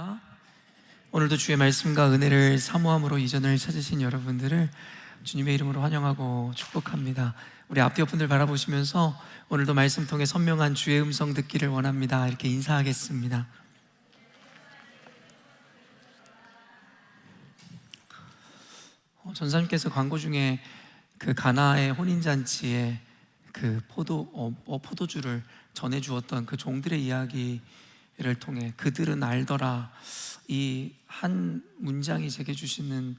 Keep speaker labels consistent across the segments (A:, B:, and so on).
A: 할렐루야. 오늘도 주의 말씀과 은혜를 사모함으로 이전을 찾으신 여러분들을 주님의 이름으로 환영하고 축복합니다. 우리 앞뒤 분들 바라보시면서 오늘도 말씀 통해 선명한 주의 음성 듣기를 원합니다. 이렇게 인사하겠습니다. 전사님께서 광고 중에 그 가나의 혼인잔치에 그 포도주를 전해주었던 그 종들의 이야기를 통해 그들은 알더라, 이 한 문장이 제게 주는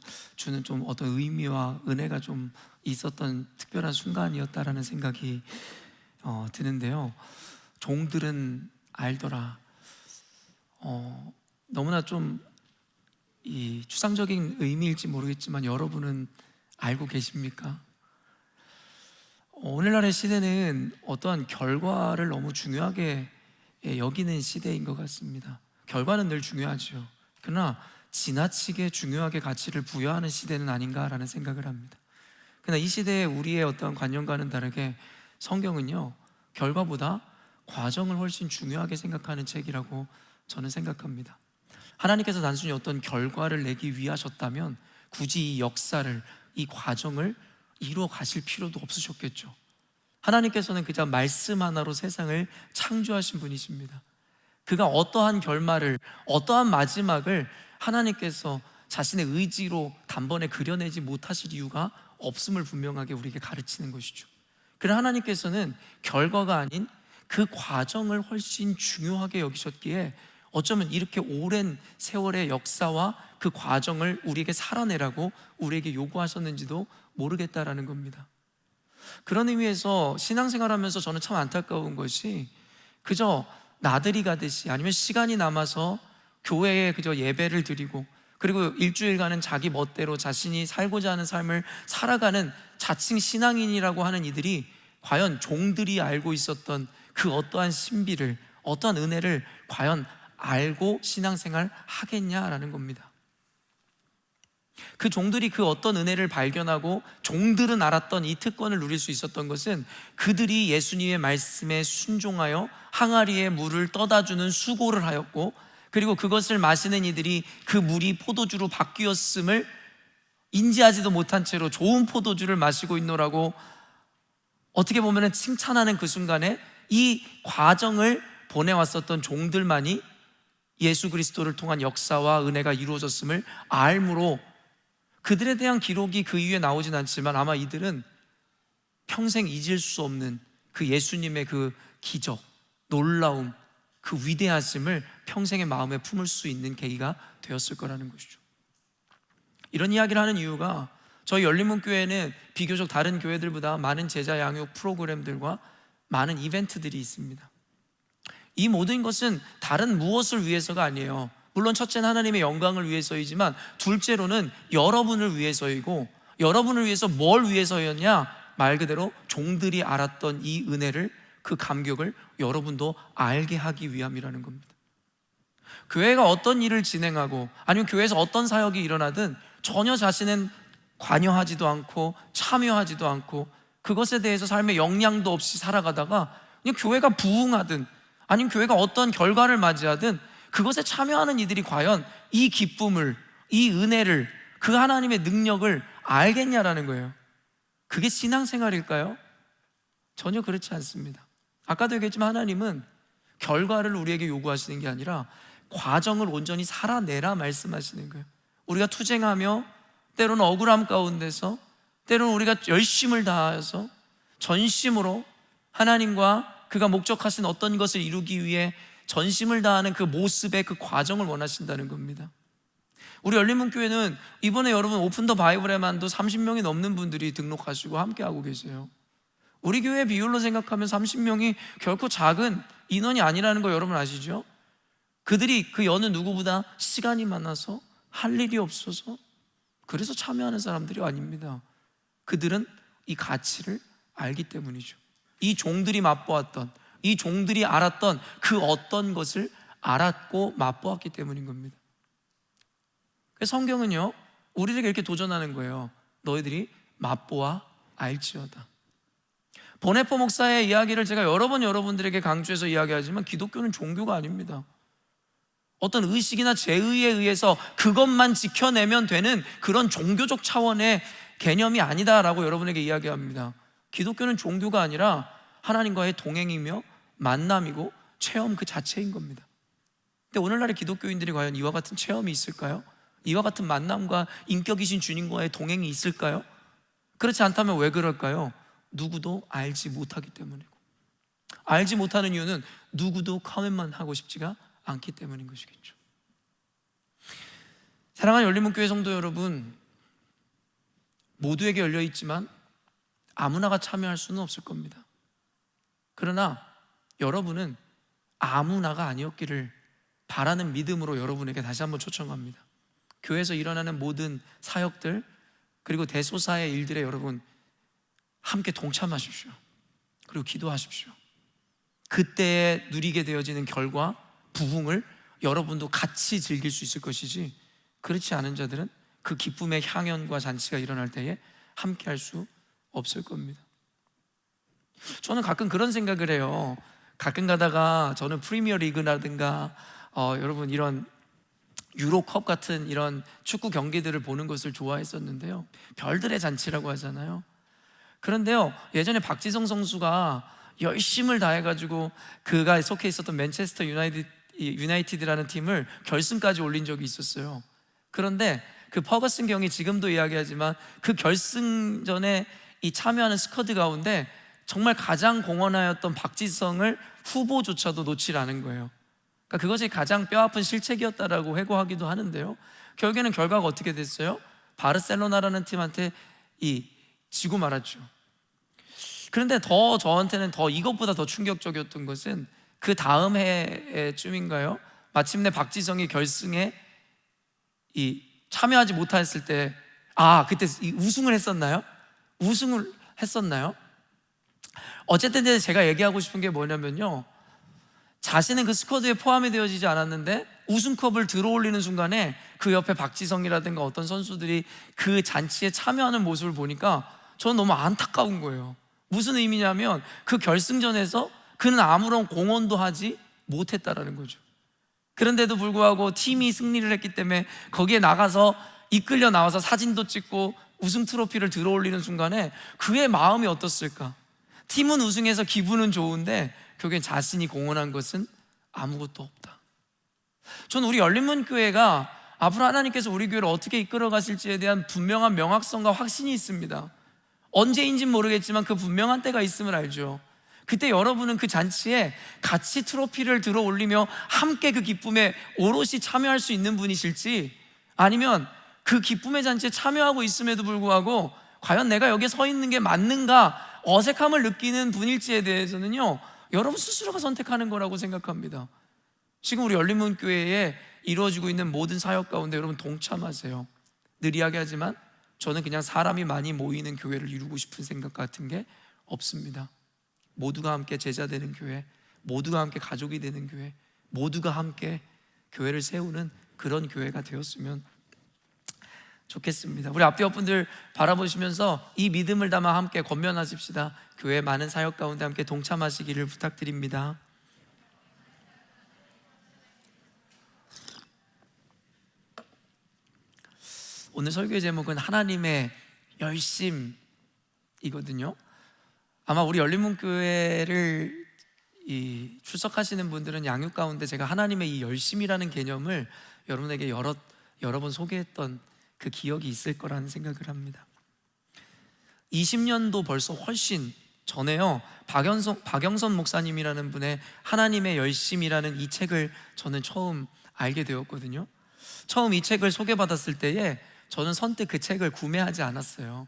A: 좀 어떤 의미와 은혜가 좀 있었던 특별한 순간이었다라는 생각이 드는데요. 종들은 알더라. 너무나 좀 이 추상적인 의미일지 모르겠지만 여러분은 알고 계십니까? 오늘날의 시대는 어떠한 결과를 너무 중요하게 여기는 시대인 것 같습니다. 결과는 늘 중요하죠. 그러나 지나치게 중요하게 가치를 부여하는 시대는 아닌가라는 생각을 합니다. 그러나 이 시대에 우리의 어떤 관념과는 다르게 성경은요, 결과보다 과정을 훨씬 중요하게 생각하는 책이라고 저는 생각합니다. 하나님께서 단순히 어떤 결과를 내기 위하셨다면 굳이 이 역사를, 이 과정을 이루어 가실 필요도 없으셨겠죠. 하나님께서는 그저 말씀 하나로 세상을 창조하신 분이십니다. 그가 어떠한 결말을, 어떠한 마지막을 하나님께서 자신의 의지로 단번에 그려내지 못하실 이유가 없음을 분명하게 우리에게 가르치는 것이죠. 그러나 하나님께서는 결과가 아닌 그 과정을 훨씬 중요하게 여기셨기에 어쩌면 이렇게 오랜 세월의 역사와 그 과정을 우리에게 살아내라고 우리에게 요구하셨는지도 모르겠다라는 겁니다. 그런 의미에서 신앙생활하면서 저는 참 안타까운 것이 그저 나들이 가듯이 아니면 시간이 남아서 교회에 그저 예배를 드리고 그리고 일주일간은 자기 멋대로 자신이 살고자 하는 삶을 살아가는 자칭 신앙인이라고 하는 이들이 과연 종들이 알고 있었던 그 어떠한 신비를, 어떠한 은혜를 과연 알고 신앙생활 하겠냐라는 겁니다. 그 종들이 그 어떤 은혜를 발견하고 종들은 알았던 이 특권을 누릴 수 있었던 것은 그들이 예수님의 말씀에 순종하여 항아리에 물을 떠다주는 수고를 하였고, 그리고 그것을 마시는 이들이 그 물이 포도주로 바뀌었음을 인지하지도 못한 채로 좋은 포도주를 마시고 있노라고 어떻게 보면 칭찬하는 그 순간에 이 과정을 보내왔었던 종들만이 예수 그리스도를 통한 역사와 은혜가 이루어졌음을 알므로 그들에 대한 기록이 그 이후에 나오진 않지만 아마 이들은 평생 잊을 수 없는 그 예수님의 그 기적, 놀라움, 그 위대하심을 평생의 마음에 품을 수 있는 계기가 되었을 거라는 것이죠. 이런 이야기를 하는 이유가 저희 열린문교회는 비교적 다른 교회들보다 많은 제자 양육 프로그램들과 많은 이벤트들이 있습니다. 이 모든 것은 다른 무엇을 위해서가 아니에요. 물론 첫째는 하나님의 영광을 위해서이지만 둘째로는 여러분을 위해서이고, 여러분을 위해서 뭘 위해서였냐? 말 그대로 종들이 알았던 이 은혜를, 그 감격을 여러분도 알게 하기 위함이라는 겁니다. 교회가 어떤 일을 진행하고 아니면 교회에서 어떤 사역이 일어나든 전혀 자신은 관여하지도 않고 참여하지도 않고 그것에 대해서 삶의 영향도 없이 살아가다가 그냥 교회가 부흥하든 아니면 교회가 어떤 결과를 맞이하든 그것에 참여하는 이들이 과연 이 기쁨을, 이 은혜를, 그 하나님의 능력을 알겠냐라는 거예요. 그게 신앙생활일까요? 전혀 그렇지 않습니다. 아까도 얘기했지만 하나님은 결과를 우리에게 요구하시는 게 아니라 과정을 온전히 살아내라 말씀하시는 거예요. 우리가 투쟁하며 때로는 억울함 가운데서 때로는 우리가 열심을 다해서 전심으로 하나님과 그가 목적하신 어떤 것을 이루기 위해 전심을 다하는 그 모습의 그 과정을 원하신다는 겁니다. 우리 열린문교회는 이번에 여러분 오픈 더 바이블에만도 30명이 넘는 분들이 등록하시고 함께하고 계세요. 우리 교회 비율로 생각하면 30명이 결코 작은 인원이 아니라는 거 여러분 아시죠? 그들이 그 여느 누구보다 시간이 많아서 할 일이 없어서 그래서 참여하는 사람들이 아닙니다. 그들은 이 가치를 알기 때문이죠. 이 종들이 맛보았던, 이 종들이 알았던 그 어떤 것을 알았고 맛보았기 때문인 겁니다. 그래서 성경은요, 우리에게 이렇게 도전하는 거예요. 너희들이 맛보아 알지어다. 보네포 목사의 이야기를 제가 여러 번 여러분들에게 강조해서 이야기하지만 기독교는 종교가 아닙니다. 어떤 의식이나 제의에 의해서 그것만 지켜내면 되는 그런 종교적 차원의 개념이 아니다라고 여러분에게 이야기합니다. 기독교는 종교가 아니라 하나님과의 동행이며 만남이고 체험 그 자체인 겁니다. 근데 오늘날의 기독교인들이 과연 이와 같은 체험이 있을까요? 이와 같은 만남과 인격이신 주님과의 동행이 있을까요? 그렇지 않다면 왜 그럴까요? 누구도 알지 못하기 때문이고, 알지 못하는 이유는 누구도 커밋만 하고 싶지가 않기 때문인 것이겠죠. 사랑하는 열린문교회 성도 여러분, 모두에게 열려있지만 아무나가 참여할 수는 없을 겁니다. 그러나 여러분은 아무나가 아니었기를 바라는 믿음으로 여러분에게 다시 한번 초청합니다. 교회에서 일어나는 모든 사역들, 그리고 대소사의 일들에 여러분 함께 동참하십시오. 그리고 기도하십시오. 그때에 누리게 되어지는 결과, 부흥을 여러분도 같이 즐길 수 있을 것이지, 그렇지 않은 자들은 그 기쁨의 향연과 잔치가 일어날 때에 함께 할 수 없을 겁니다. 저는 가끔 그런 생각을 해요. 가끔 가다가 저는 프리미어 리그라든가 여러분 이런 유로컵 같은 이런 축구 경기들을 보는 것을 좋아했었는데요, 별들의 잔치라고 하잖아요. 그런데요, 예전에 박지성 선수가 열심을 다해가지고 그가 속해 있었던 맨체스터 유나이티드라는 팀을 결승까지 올린 적이 있었어요. 그런데 그 퍼거슨 경이 지금도 이야기하지만 그 결승전에 이 참여하는 스쿼드 가운데 정말 가장 공헌하였던 박지성을 후보조차도 놓지 않은 거예요. 그러니까 그것이 가장 뼈아픈 실책이었다라고 회고하기도 하는데요, 결국에는 결과가 어떻게 됐어요? 바르셀로나라는 팀한테 지고 말았죠. 그런데 저한테는 이것보다 더 충격적이었던 것은 그 다음 해쯤인가요? 마침내 박지성이 결승에 참여하지 못했을 때, 그때 우승을 했었나요? 어쨌든 제가 얘기하고 싶은 게 뭐냐면요, 자신은 그 스쿼드에 포함이 되어지지 않았는데 우승컵을 들어올리는 순간에 그 옆에 박지성이라든가 어떤 선수들이 그 잔치에 참여하는 모습을 보니까 저는 너무 안타까운 거예요. 무슨 의미냐면 그 결승전에서 그는 아무런 공헌도 하지 못했다라는 거죠. 그런데도 불구하고 팀이 승리를 했기 때문에 거기에 나가서 이끌려 나와서 사진도 찍고 우승 트로피를 들어올리는 순간에 그의 마음이 어떻을까? 팀은 우승해서 기분은 좋은데 결국엔 자신이 공헌한 것은 아무것도 없다. 저는 우리 열린문교회가 앞으로 하나님께서 우리 교회를 어떻게 이끌어 가실지에 대한 분명한 명확성과 확신이 있습니다. 언제인지는 모르겠지만 그 분명한 때가 있음을 알죠. 그때 여러분은 그 잔치에 같이 트로피를 들어 올리며 함께 그 기쁨에 오롯이 참여할 수 있는 분이실지, 아니면 그 기쁨의 잔치에 참여하고 있음에도 불구하고 과연 내가 여기에 서 있는 게 맞는가 어색함을 느끼는 분일지에 대해서는요, 여러분 스스로가 선택하는 거라고 생각합니다. 지금 우리 열린문교회에 이루어지고 있는 모든 사역 가운데 여러분 동참하세요. 늘 이야기하지만 저는 그냥 사람이 많이 모이는 교회를 이루고 싶은 생각 같은 게 없습니다. 모두가 함께 제자 되는 교회, 모두가 함께 가족이 되는 교회, 모두가 함께 교회를 세우는 그런 교회가 되었으면 좋겠습니다. 우리 앞뒤 분들 바라보시면서 이 믿음을 담아 함께 권면하십시다. 교회 많은 사역 가운데 함께 동참하시기를 부탁드립니다. 오늘 설교의 제목은 하나님의 열심이거든요. 아마 우리 열린문교회를 출석하시는 분들은 양육 가운데 제가 하나님의 이 열심이라는 개념을 여러분에게 여러 번 소개했던 그 기억이 있을 거라는 생각을 합니다. 20년도 벌써 훨씬 전에요, 박영선 목사님이라는 분의 하나님의 열심이라는 이 책을 저는 처음 알게 되었거든요. 처음 이 책을 소개받았을 때에 저는 선뜻 그 책을 구매하지 않았어요.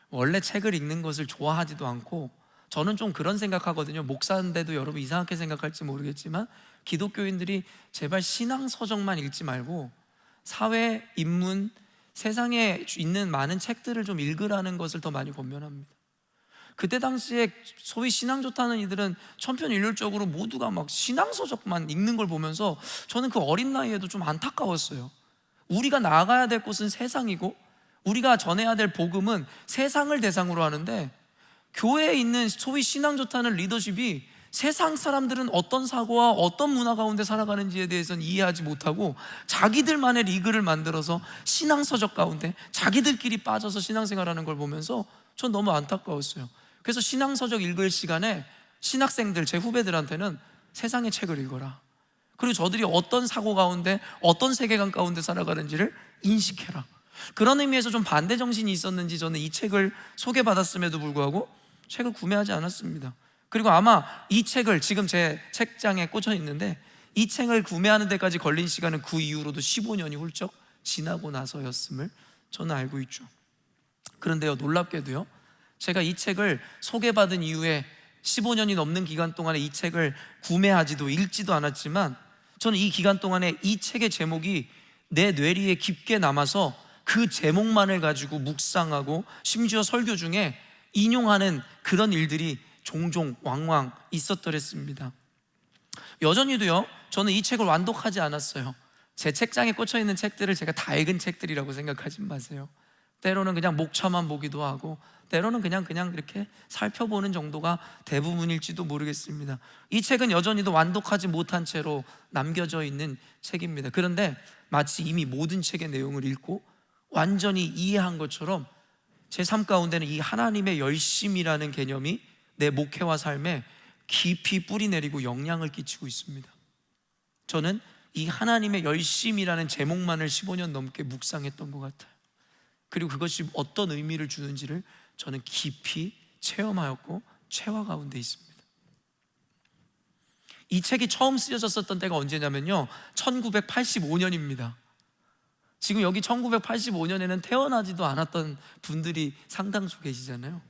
A: 원래 책을 읽는 것을 좋아하지도 않고, 저는 좀 그런 생각하거든요. 목사인데도 여러분 이상하게 생각할지 모르겠지만 기독교인들이 제발 신앙 서적만 읽지 말고 사회, 인문, 세상에 있는 많은 책들을 좀 읽으라는 것을 더 많이 권면합니다. 그때 당시에 소위 신앙 좋다는 이들은 천편일률적으로 모두가 막 신앙서적만 읽는 걸 보면서 저는 그 어린 나이에도 좀 안타까웠어요. 우리가 나아가야 될 곳은 세상이고 우리가 전해야 될 복음은 세상을 대상으로 하는데, 교회에 있는 소위 신앙 좋다는 리더십이 세상 사람들은 어떤 사고와 어떤 문화 가운데 살아가는지에 대해서는 이해하지 못하고 자기들만의 리그를 만들어서 신앙서적 가운데 자기들끼리 빠져서 신앙생활하는 걸 보면서 전 너무 안타까웠어요. 그래서 신앙서적 읽을 시간에 신학생들, 제 후배들한테는 세상의 책을 읽어라, 그리고 저들이 어떤 사고 가운데 어떤 세계관 가운데 살아가는지를 인식해라, 그런 의미에서 좀 반대 정신이 있었는지 저는 이 책을 소개받았음에도 불구하고 책을 구매하지 않았습니다. 그리고 아마 이 책을 지금 제 책장에 꽂혀 있는데 이 책을 구매하는 데까지 걸린 시간은 그 이후로도 15년이 훌쩍 지나고 나서였음을 저는 알고 있죠. 그런데요, 놀랍게도요, 제가 이 책을 소개받은 이후에 15년이 넘는 기간 동안에 이 책을 구매하지도 읽지도 않았지만 저는 이 기간 동안에 이 책의 제목이 내 뇌리에 깊게 남아서 그 제목만을 가지고 묵상하고 심지어 설교 중에 인용하는 그런 일들이 종종 왕왕 있었더랬습니다. 여전히도요, 저는 이 책을 완독하지 않았어요. 제 책장에 꽂혀 있는 책들을 제가 다 읽은 책들이라고 생각하지 마세요. 때로는 그냥 목차만 보기도 하고 때로는 그냥 이렇게 살펴보는 정도가 대부분일지도 모르겠습니다. 이 책은 여전히도 완독하지 못한 채로 남겨져 있는 책입니다. 그런데 마치 이미 모든 책의 내용을 읽고 완전히 이해한 것처럼 제 삶 가운데는 이 하나님의 열심이라는 개념이 내 목회와 삶에 깊이 뿌리 내리고 영향을 끼치고 있습니다. 저는 이 하나님의 열심이라는 제목만을 15년 넘게 묵상했던 것 같아요. 그리고 그것이 어떤 의미를 주는지를 저는 깊이 체험하였고 체화 가운데 있습니다. 이 책이 처음 쓰여졌었던 때가 언제냐면요, 1985년입니다. 지금 여기 1985년에는 태어나지도 않았던 분들이 상당수 계시잖아요.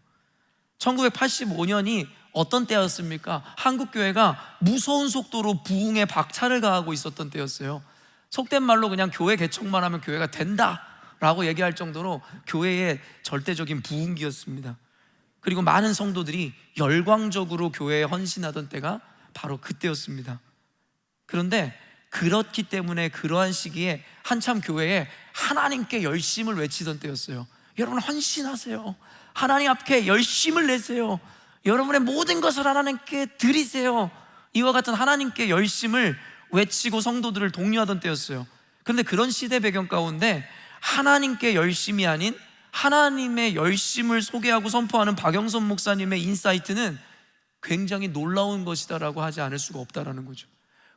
A: 1985년이 어떤 때였습니까? 한국교회가 무서운 속도로 부흥에 박차를 가하고 있었던 때였어요. 속된 말로 그냥 교회 개척만 하면 교회가 된다라고 얘기할 정도로 교회의 절대적인 부흥기였습니다. 그리고 많은 성도들이 열광적으로 교회에 헌신하던 때가 바로 그때였습니다. 그런데 그렇기 때문에 그러한 시기에 한참 교회에 하나님께 열심을 외치던 때였어요. 여러분 헌신하세요. 하나님 앞에 열심을 내세요. 여러분의 모든 것을 하나님께 드리세요. 이와 같은 하나님께 열심을 외치고 성도들을 독려하던 때였어요. 그런데 그런 시대 배경 가운데 하나님께 열심이 아닌 하나님의 열심을 소개하고 선포하는 박영선 목사님의 인사이트는 굉장히 놀라운 것이다라고 하지 않을 수가 없다라는 거죠.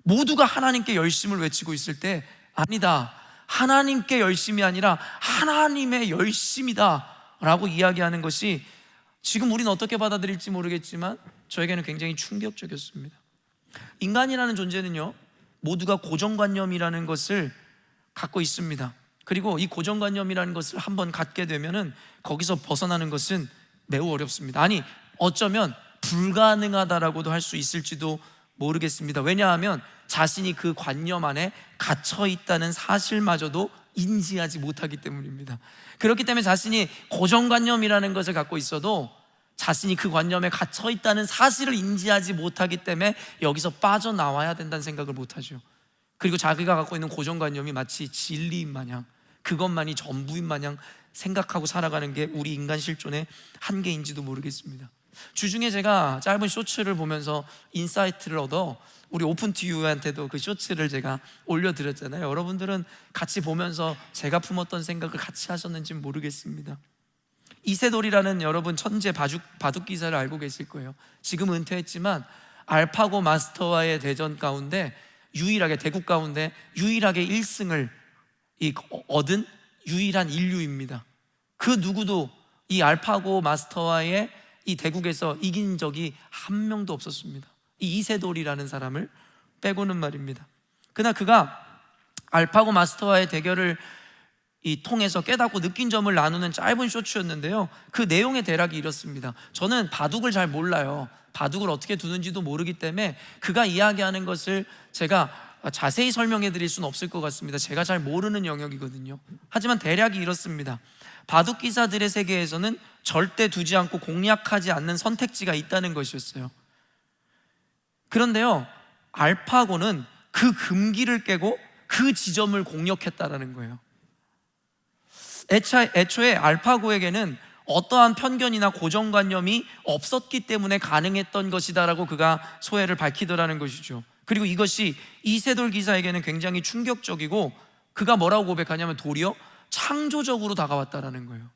A: 모두가 하나님께 열심을 외치고 있을 때 아니다, 하나님께 열심이 아니라 하나님의 열심이다 라고 이야기하는 것이 지금 우리는 어떻게 받아들일지 모르겠지만 저에게는 굉장히 충격적이었습니다. 인간이라는 존재는요, 모두가 고정관념이라는 것을 갖고 있습니다. 그리고 이 고정관념이라는 것을 한번 갖게 되면은 거기서 벗어나는 것은 매우 어렵습니다. 아니, 어쩌면 불가능하다라고도 할 수 있을지도 모르겠습니다. 왜냐하면 자신이 그 관념 안에 갇혀 있다는 사실마저도 인지하지 못하기 때문입니다. 그렇기 때문에 자신이 고정관념이라는 것을 갖고 있어도 자신이 그 관념에 갇혀 있다는 사실을 인지하지 못하기 때문에 여기서 빠져나와야 된다는 생각을 못하죠. 그리고 자기가 갖고 있는 고정관념이 마치 진리인 마냥, 그것만이 전부인 마냥 생각하고 살아가는 게 우리 인간 실존의 한계인지도 모르겠습니다. 주중에 제가 짧은 쇼츠를 보면서 인사이트를 얻어 우리 오픈투유한테도 그 쇼츠를 제가 올려드렸잖아요. 여러분들은 같이 보면서 제가 품었던 생각을 같이 하셨는지는 모르겠습니다. 이세돌이라는 여러분 천재 바둑 기사를 알고 계실 거예요. 지금 은퇴했지만 알파고 마스터와의 대전 가운데 유일하게, 대국 가운데 유일하게 1승을 얻은 유일한 인류입니다. 그 누구도 이 알파고 마스터와의 이 대국에서 이긴 적이 한 명도 없었습니다. 이 이세돌이라는 사람을 빼고는 말입니다. 그러나 그가 알파고 마스터와의 대결을 통해서 깨닫고 느낀 점을 나누는 짧은 쇼츠였는데요, 그 내용의 대략이 이렇습니다. 저는 바둑을 잘 몰라요. 바둑을 어떻게 두는지도 모르기 때문에 그가 이야기하는 것을 제가 자세히 설명해 드릴 수는 없을 것 같습니다. 제가 잘 모르는 영역이거든요. 하지만 대략이 이렇습니다. 바둑 기사들의 세계에서는 절대 두지 않고 공략하지 않는 선택지가 있다는 것이었어요. 그런데요, 알파고는 그 금기를 깨고 그 지점을 공략했다라는 거예요. 애초에 알파고에게는 어떠한 편견이나 고정관념이 없었기 때문에 가능했던 것이다라고 그가 소회를 밝히더라는 것이죠. 그리고 이것이 이세돌 기사에게는 굉장히 충격적이고 그가 뭐라고 고백하냐면 도리어 창조적으로 다가왔다라는 거예요.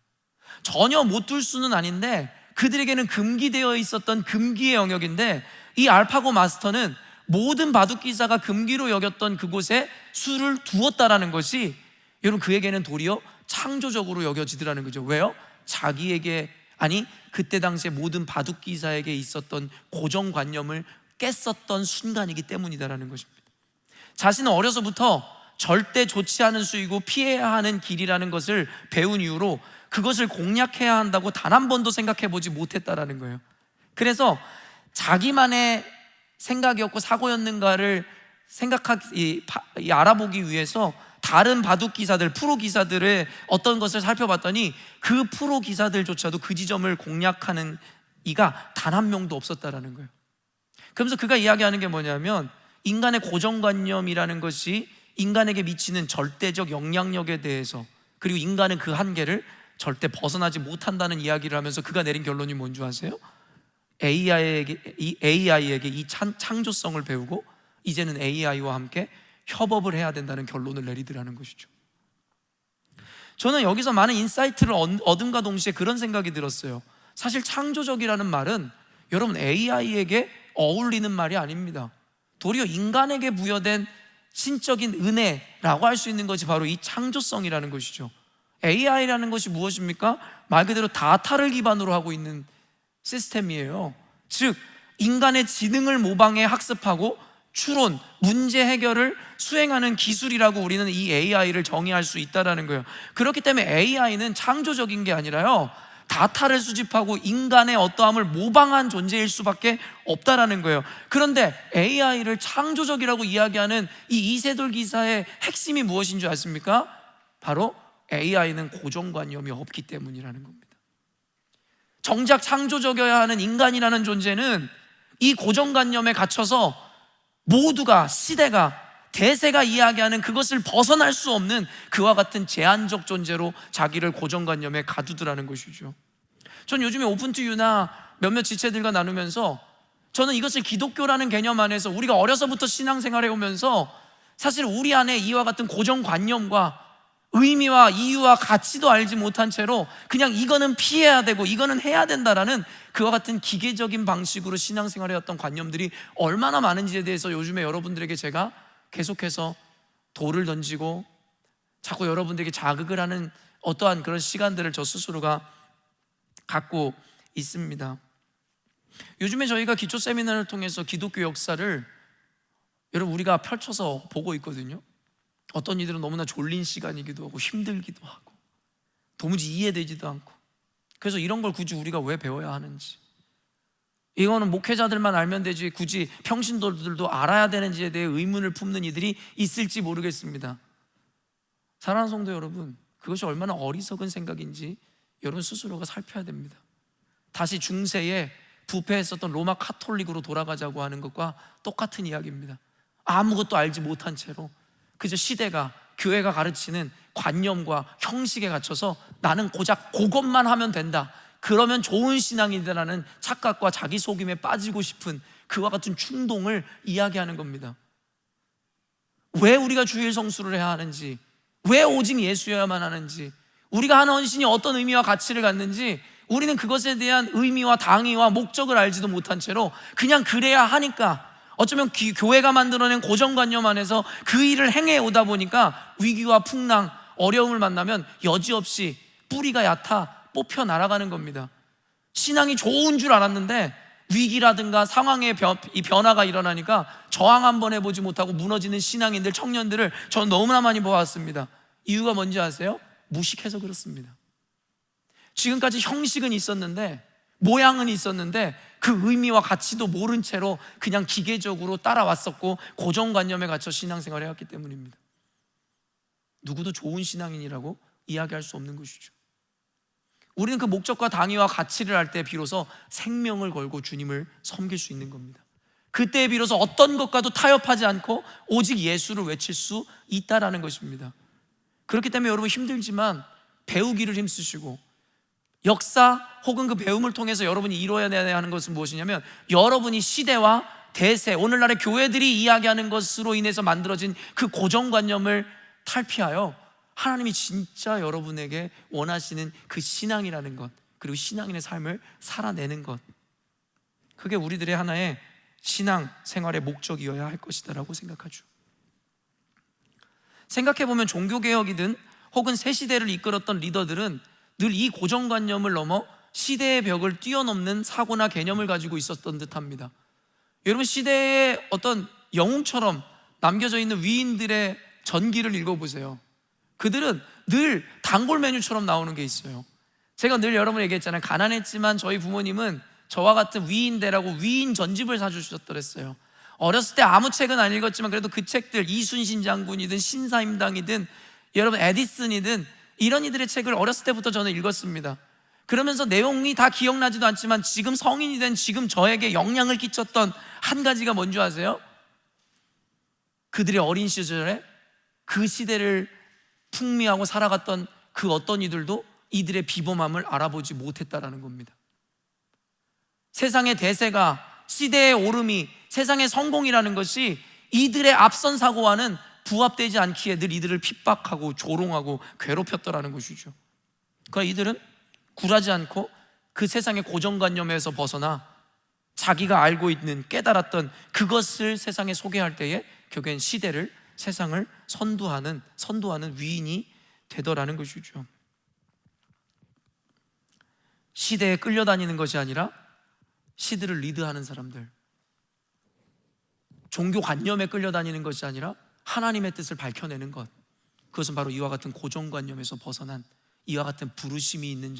A: 전혀 못 둘 수는 아닌데 그들에게는 금기되어 있었던 금기의 영역인데, 이 알파고 마스터는 모든 바둑 기사가 금기로 여겼던 그곳에 술을 두었다라는 것이 여러분 그에게는 도리어 창조적으로 여겨지더라는 거죠. 왜요? 자기에게, 아니 그때 당시에 모든 바둑 기사에게 있었던 고정관념을 깼었던 순간이기 때문이다라는 것입니다. 자신은 어려서부터 절대 좋지 않은 수이고 피해야 하는 길이라는 것을 배운 이후로 그것을 공략해야 한다고 단 한 번도 생각해 보지 못했다라는 거예요. 그래서 자기만의 생각이었고 사고였는가를 알아보기 위해서 다른 바둑 기사들, 프로 기사들의 어떤 것을 살펴봤더니 그 프로 기사들조차도 그 지점을 공략하는 이가 단 한 명도 없었다라는 거예요. 그러면서 그가 이야기하는 게 뭐냐면 인간의 고정관념이라는 것이 인간에게 미치는 절대적 영향력에 대해서, 그리고 인간은 그 한계를 절대 벗어나지 못한다는 이야기를 하면서 그가 내린 결론이 뭔지 아세요? AI에게 이 창조성을 배우고 이제는 AI와 함께 협업을 해야 된다는 결론을 내리더라는 것이죠. 저는 여기서 많은 인사이트를 얻음과 동시에 그런 생각이 들었어요. 사실 창조적이라는 말은 여러분 AI에게 어울리는 말이 아닙니다. 도리어 인간에게 부여된 신적인 은혜라고 할 수 있는 것이 바로 이 창조성이라는 것이죠. AI라는 것이 무엇입니까? 말 그대로 다타를 기반으로 하고 있는 시스템이에요. 즉 인간의 지능을 모방해 학습하고 추론, 문제 해결을 수행하는 기술이라고 우리는 이 AI를 정의할 수 있다는 거예요. 그렇기 때문에 AI는 창조적인 게 아니라요, 다타를 수집하고 인간의 어떠함을 모방한 존재일 수밖에 없다라는 거예요. 그런데 AI를 창조적이라고 이야기하는 이 이세돌 기사의 핵심이 무엇인 줄 아십니까? 바로 AI는 고정관념이 없기 때문이라는 겁니다. 정작 창조적이어야 하는 인간이라는 존재는 이 고정관념에 갇혀서 모두가, 시대가, 대세가 이야기하는 그것을 벗어날 수 없는 그와 같은 제한적 존재로 자기를 고정관념에 가두더라는 것이죠. 전 요즘에 오픈투유나 몇몇 지체들과 나누면서 저는 이것을 기독교라는 개념 안에서 우리가 어려서부터 신앙생활 해오면서 사실 우리 안에 이와 같은 고정관념과 의미와 이유와 가치도 알지 못한 채로 그냥 이거는 피해야 되고 이거는 해야 된다라는 그와 같은 기계적인 방식으로 신앙생활 해왔던 관념들이 얼마나 많은지에 대해서 요즘에 여러분들에게 제가 계속해서 돌을 던지고 자꾸 여러분들에게 자극을 하는 어떠한 그런 시간들을 저 스스로가 갖고 있습니다. 요즘에 저희가 기초 세미나를 통해서 기독교 역사를 여러분 우리가 펼쳐서 보고 있거든요. 어떤 이들은 너무나 졸린 시간이기도 하고 힘들기도 하고 도무지 이해되지도 않고, 그래서 이런 걸 굳이 우리가 왜 배워야 하는지, 이거는 목회자들만 알면 되지 굳이 평신도들도 알아야 되는지에 대해 의문을 품는 이들이 있을지 모르겠습니다. 사랑하는 성도 여러분, 그것이 얼마나 어리석은 생각인지 여러분 스스로가 살펴야 됩니다. 다시 중세에 부패했었던 로마 카톨릭으로 돌아가자고 하는 것과 똑같은 이야기입니다. 아무것도 알지 못한 채로 그저 시대가, 교회가 가르치는 관념과 형식에 갇혀서 나는 고작 그것만 하면 된다, 그러면 좋은 신앙이다라는 착각과 자기속임에 빠지고 싶은 그와 같은 충동을 이야기하는 겁니다. 왜 우리가 주일 성수를 해야 하는지, 왜 오직 예수여야만 하는지, 우리가 하는 헌신이 어떤 의미와 가치를 갖는지 우리는 그것에 대한 의미와 당위와 목적을 알지도 못한 채로 그냥 그래야 하니까, 어쩌면 교회가 만들어낸 고정관념 안에서 그 일을 행해 오다 보니까 위기와 풍랑, 어려움을 만나면 여지없이 뿌리가 얕아 뽑혀 날아가는 겁니다. 신앙이 좋은 줄 알았는데 위기라든가 상황의 변화가 일어나니까 저항 한번 해보지 못하고 무너지는 신앙인들, 청년들을 저는 너무나 많이 보았습니다. 이유가 뭔지 아세요? 무식해서 그렇습니다. 지금까지 형식은 있었는데, 모양은 있었는데 그 의미와 가치도 모른 채로 그냥 기계적으로 따라왔었고 고정관념에 갇혀 신앙생활을 해왔기 때문입니다. 누구도 좋은 신앙인이라고 이야기할 수 없는 것이죠. 우리는 그 목적과 당위와 가치를 알 때 비로소 생명을 걸고 주님을 섬길 수 있는 겁니다. 그때 비로소 어떤 것과도 타협하지 않고 오직 예수를 외칠 수 있다라는 것입니다. 그렇기 때문에 여러분 힘들지만 배우기를 힘쓰시고 역사 혹은 그 배움을 통해서 여러분이 이루어야 하는 것은 무엇이냐면, 여러분이 시대와 대세, 오늘날의 교회들이 이야기하는 것으로 인해서 만들어진 그 고정관념을 탈피하여 하나님이 진짜 여러분에게 원하시는 그 신앙이라는 것, 그리고 신앙인의 삶을 살아내는 것, 그게 우리들의 하나의 신앙 생활의 목적이어야 할 것이다라고 생각하죠. 생각해보면 종교개혁이든 혹은 새 시대를 이끌었던 리더들은 늘 이 고정관념을 넘어 시대의 벽을 뛰어넘는 사고나 개념을 가지고 있었던 듯합니다. 여러분, 시대의 어떤 영웅처럼 남겨져 있는 위인들의 전기를 읽어보세요. 그들은 늘 단골 메뉴처럼 나오는 게 있어요. 제가 늘 여러분에게 얘기했잖아요. 가난했지만 저희 부모님은 저와 같은 위인대라고 위인 전집을 사주셨더랬어요. 어렸을 때 아무 책은 안 읽었지만 그래도 그 책들, 이순신 장군이든 신사임당이든 여러분 에디슨이든 이런 이들의 책을 어렸을 때부터 저는 읽었습니다. 그러면서 내용이 다 기억나지도 않지만 지금 성인이 된 지금 저에게 영향을 끼쳤던 한 가지가 뭔지 아세요? 그들의 어린 시절에 그 시대를 풍미하고 살아갔던 그 어떤 이들도 이들의 비범함을 알아보지 못했다라는 겁니다. 세상의 대세가, 시대의 오름이, 세상의 성공이라는 것이 이들의 앞선 사고와는 부합되지 않기에 늘 이들을 핍박하고 조롱하고 괴롭혔더라는 것이죠. 그러나 이들은 굴하지 않고 그 세상의 고정관념에서 벗어나 자기가 알고 있는, 깨달았던 그것을 세상에 소개할 때에 결국엔 시대를, 세상을 선도하는 위인이 되더라는 것이죠. 시대에 끌려다니는 것이 아니라 시대를 리드하는 사람들, 종교관념에 끌려다니는 것이 아니라 하나님의 뜻을 밝혀내는 것, 그것은 바로 이와 같은 고정관념에서 벗어난 이와 같은 부르심이 있는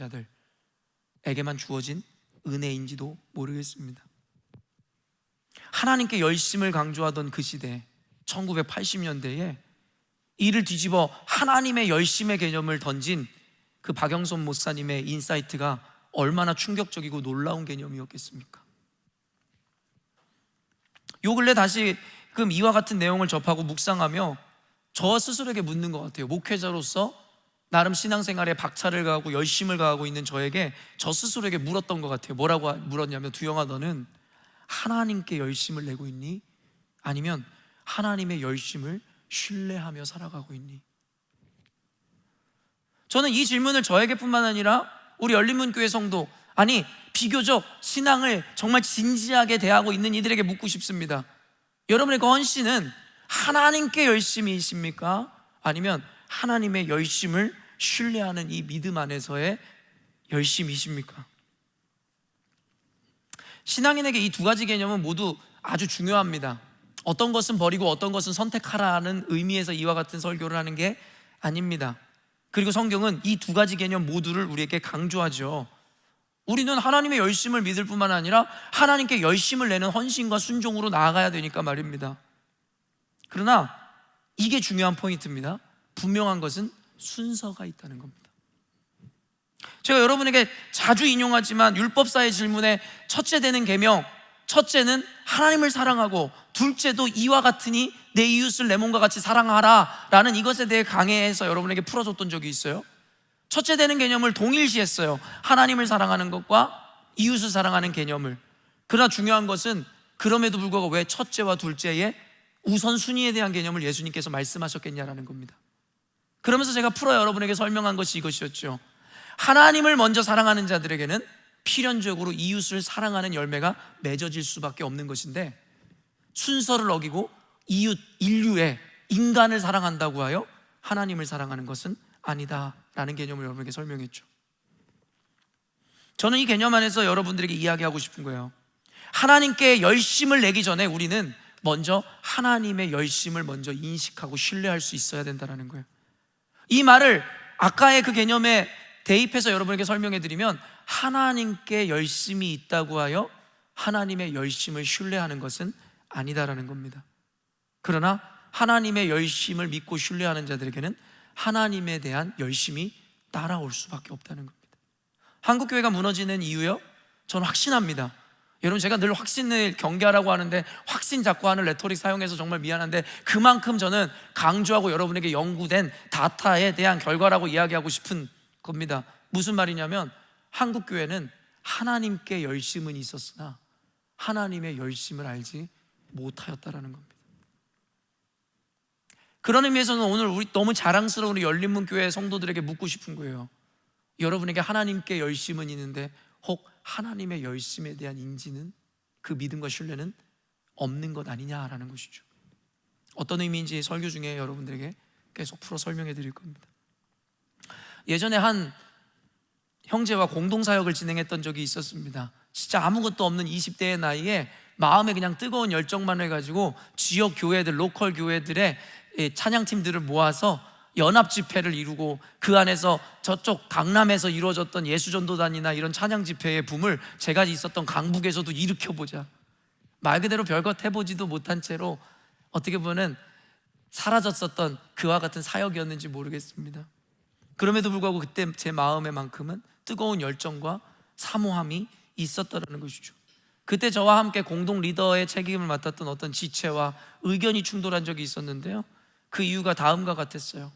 A: 자들에게만 주어진 은혜인지도 모르겠습니다. 하나님께 열심을 강조하던 그 시대, 1980년대에 이를 뒤집어 하나님의 열심의 개념을 던진 그 박영선 목사님의 인사이트가 얼마나 충격적이고 놀라운 개념이었겠습니까? 요 근래 다시금 이와 같은 내용을 접하고 묵상하며 저 스스로에게 묻는 것 같아요. 목회자로서 나름 신앙생활에 박차를 가하고 열심을 가하고 있는 저에게 저 스스로에게 물었던 것 같아요. 뭐라고 물었냐면, 두영아, 너는 하나님께 열심을 내고 있니? 아니면 하나님의 열심을 신뢰하며 살아가고 있니? 저는 이 질문을 저에게뿐만 아니라 우리 열린문교회 성도, 아니 비교적 신앙을 정말 진지하게 대하고 있는 이들에게 묻고 싶습니다. 여러분의 그 헌신은 하나님께 열심이십니까? 아니면 하나님의 열심을 신뢰하는 이 믿음 안에서의 열심이십니까? 신앙인에게 이 두 가지 개념은 모두 아주 중요합니다. 어떤 것은 버리고 어떤 것은 선택하라는 의미에서 이와 같은 설교를 하는 게 아닙니다. 그리고 성경은 이 두 가지 개념 모두를 우리에게 강조하죠. 우리는 하나님의 열심을 믿을 뿐만 아니라 하나님께 열심을 내는 헌신과 순종으로 나아가야 되니까 말입니다. 그러나 이게 중요한 포인트입니다. 분명한 것은 순서가 있다는 겁니다. 제가 여러분에게 자주 인용하지만 율법사의 질문에 첫째 되는 계명, 첫째는 하나님을 사랑하고 둘째도 이와 같으니 내 이웃을 내 몸과 같이 사랑하라 라는 이것에 대해 강해해서 여러분에게 풀어줬던 적이 있어요. 첫째 되는 개념을 동일시했어요. 하나님을 사랑하는 것과 이웃을 사랑하는 개념을. 그러나 중요한 것은 그럼에도 불구하고 왜 첫째와 둘째의 우선순위에 대한 개념을 예수님께서 말씀하셨겠냐라는 겁니다. 그러면서 제가 풀어 여러분에게 설명한 것이 이것이었죠. 하나님을 먼저 사랑하는 자들에게는 필연적으로 이웃을 사랑하는 열매가 맺어질 수밖에 없는 것인데, 순서를 어기고 이웃, 인류의 인간을 사랑한다고 하여 하나님을 사랑하는 것은 아니다라는 개념을 여러분에게 설명했죠. 저는 이 개념 안에서 여러분들에게 이야기하고 싶은 거예요. 하나님께 열심을 내기 전에 우리는 먼저 하나님의 열심을 먼저 인식하고 신뢰할 수 있어야 된다는 거예요. 이 말을 아까의 그 개념에 대입해서 여러분에게 설명해 드리면, 하나님께 열심이 있다고 하여 하나님의 열심을 신뢰하는 것은 아니다라는 겁니다. 그러나 하나님의 열심을 믿고 신뢰하는 자들에게는 하나님에 대한 열심이 따라올 수밖에 없다는 겁니다. 한국교회가 무너지는 이유요? 저는 확신합니다. 여러분, 제가 늘 확신을 경계하라고 하는데 확신 자꾸 하는 레토릭 사용해서 정말 미안한데, 그만큼 저는 강조하고 여러분에게 연구된 다타에 대한 결과라고 이야기하고 싶은 겁니다. 무슨 말이냐면, 한국 교회는 하나님께 열심은 있었으나 하나님의 열심을 알지 못하였다라는 겁니다. 그런 의미에서는 오늘 우리 너무 자랑스러운 우리 열린문교회 성도들에게 묻고 싶은 거예요. 여러분에게 하나님께 열심은 있는데 혹 하나님의 열심에 대한 인지는, 그 믿음과 신뢰는 없는 것 아니냐라는 것이죠. 어떤 의미인지 설교 중에 여러분들에게 계속 풀어 설명해 드릴 겁니다. 예전에 한 형제와 공동사역을 진행했던 적이 있었습니다. 진짜 아무것도 없는 20대의 나이에 마음에 그냥 뜨거운 열정만 해가지고 지역 교회들, 로컬 교회들의 찬양팀들을 모아서 연합 집회를 이루고, 그 안에서 저쪽 강남에서 이루어졌던 예수전도단이나 이런 찬양 집회의 붐을 제가 있었던 강북에서도 일으켜보자, 말 그대로 별것 해보지도 못한 채로 어떻게 보면 사라졌었던 그와 같은 사역이었는지 모르겠습니다. 그럼에도 불구하고 그때 제 마음에만큼은 뜨거운 열정과 사모함이 있었다는 것이죠. 그때 저와 함께 공동 리더의 책임을 맡았던 어떤 지체와 의견이 충돌한 적이 있었는데요, 그 이유가 다음과 같았어요.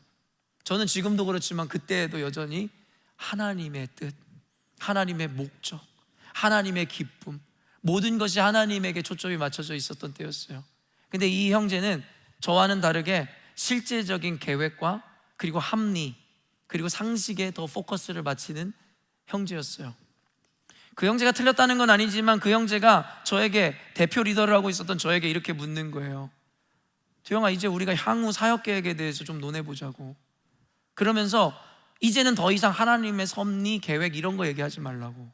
A: 저는 지금도 그렇지만 그때에도 여전히 하나님의 뜻, 하나님의 목적, 하나님의 기쁨, 모든 것이 하나님에게 초점이 맞춰져 있었던 때였어요. 근데 이 형제는 저와는 다르게 실제적인 계획과 그리고 합리 그리고 상식에 더 포커스를 맞추는 형제였어요. 그 형제가 틀렸다는 건 아니지만 그 형제가 저에게, 대표 리더를 하고 있었던 저에게 이렇게 묻는 거예요. 조영아, 이제 우리가 향후 사역 계획에 대해서 좀 논해보자고. 그러면서 이제는 더 이상 하나님의 섭리, 계획 이런 거 얘기하지 말라고.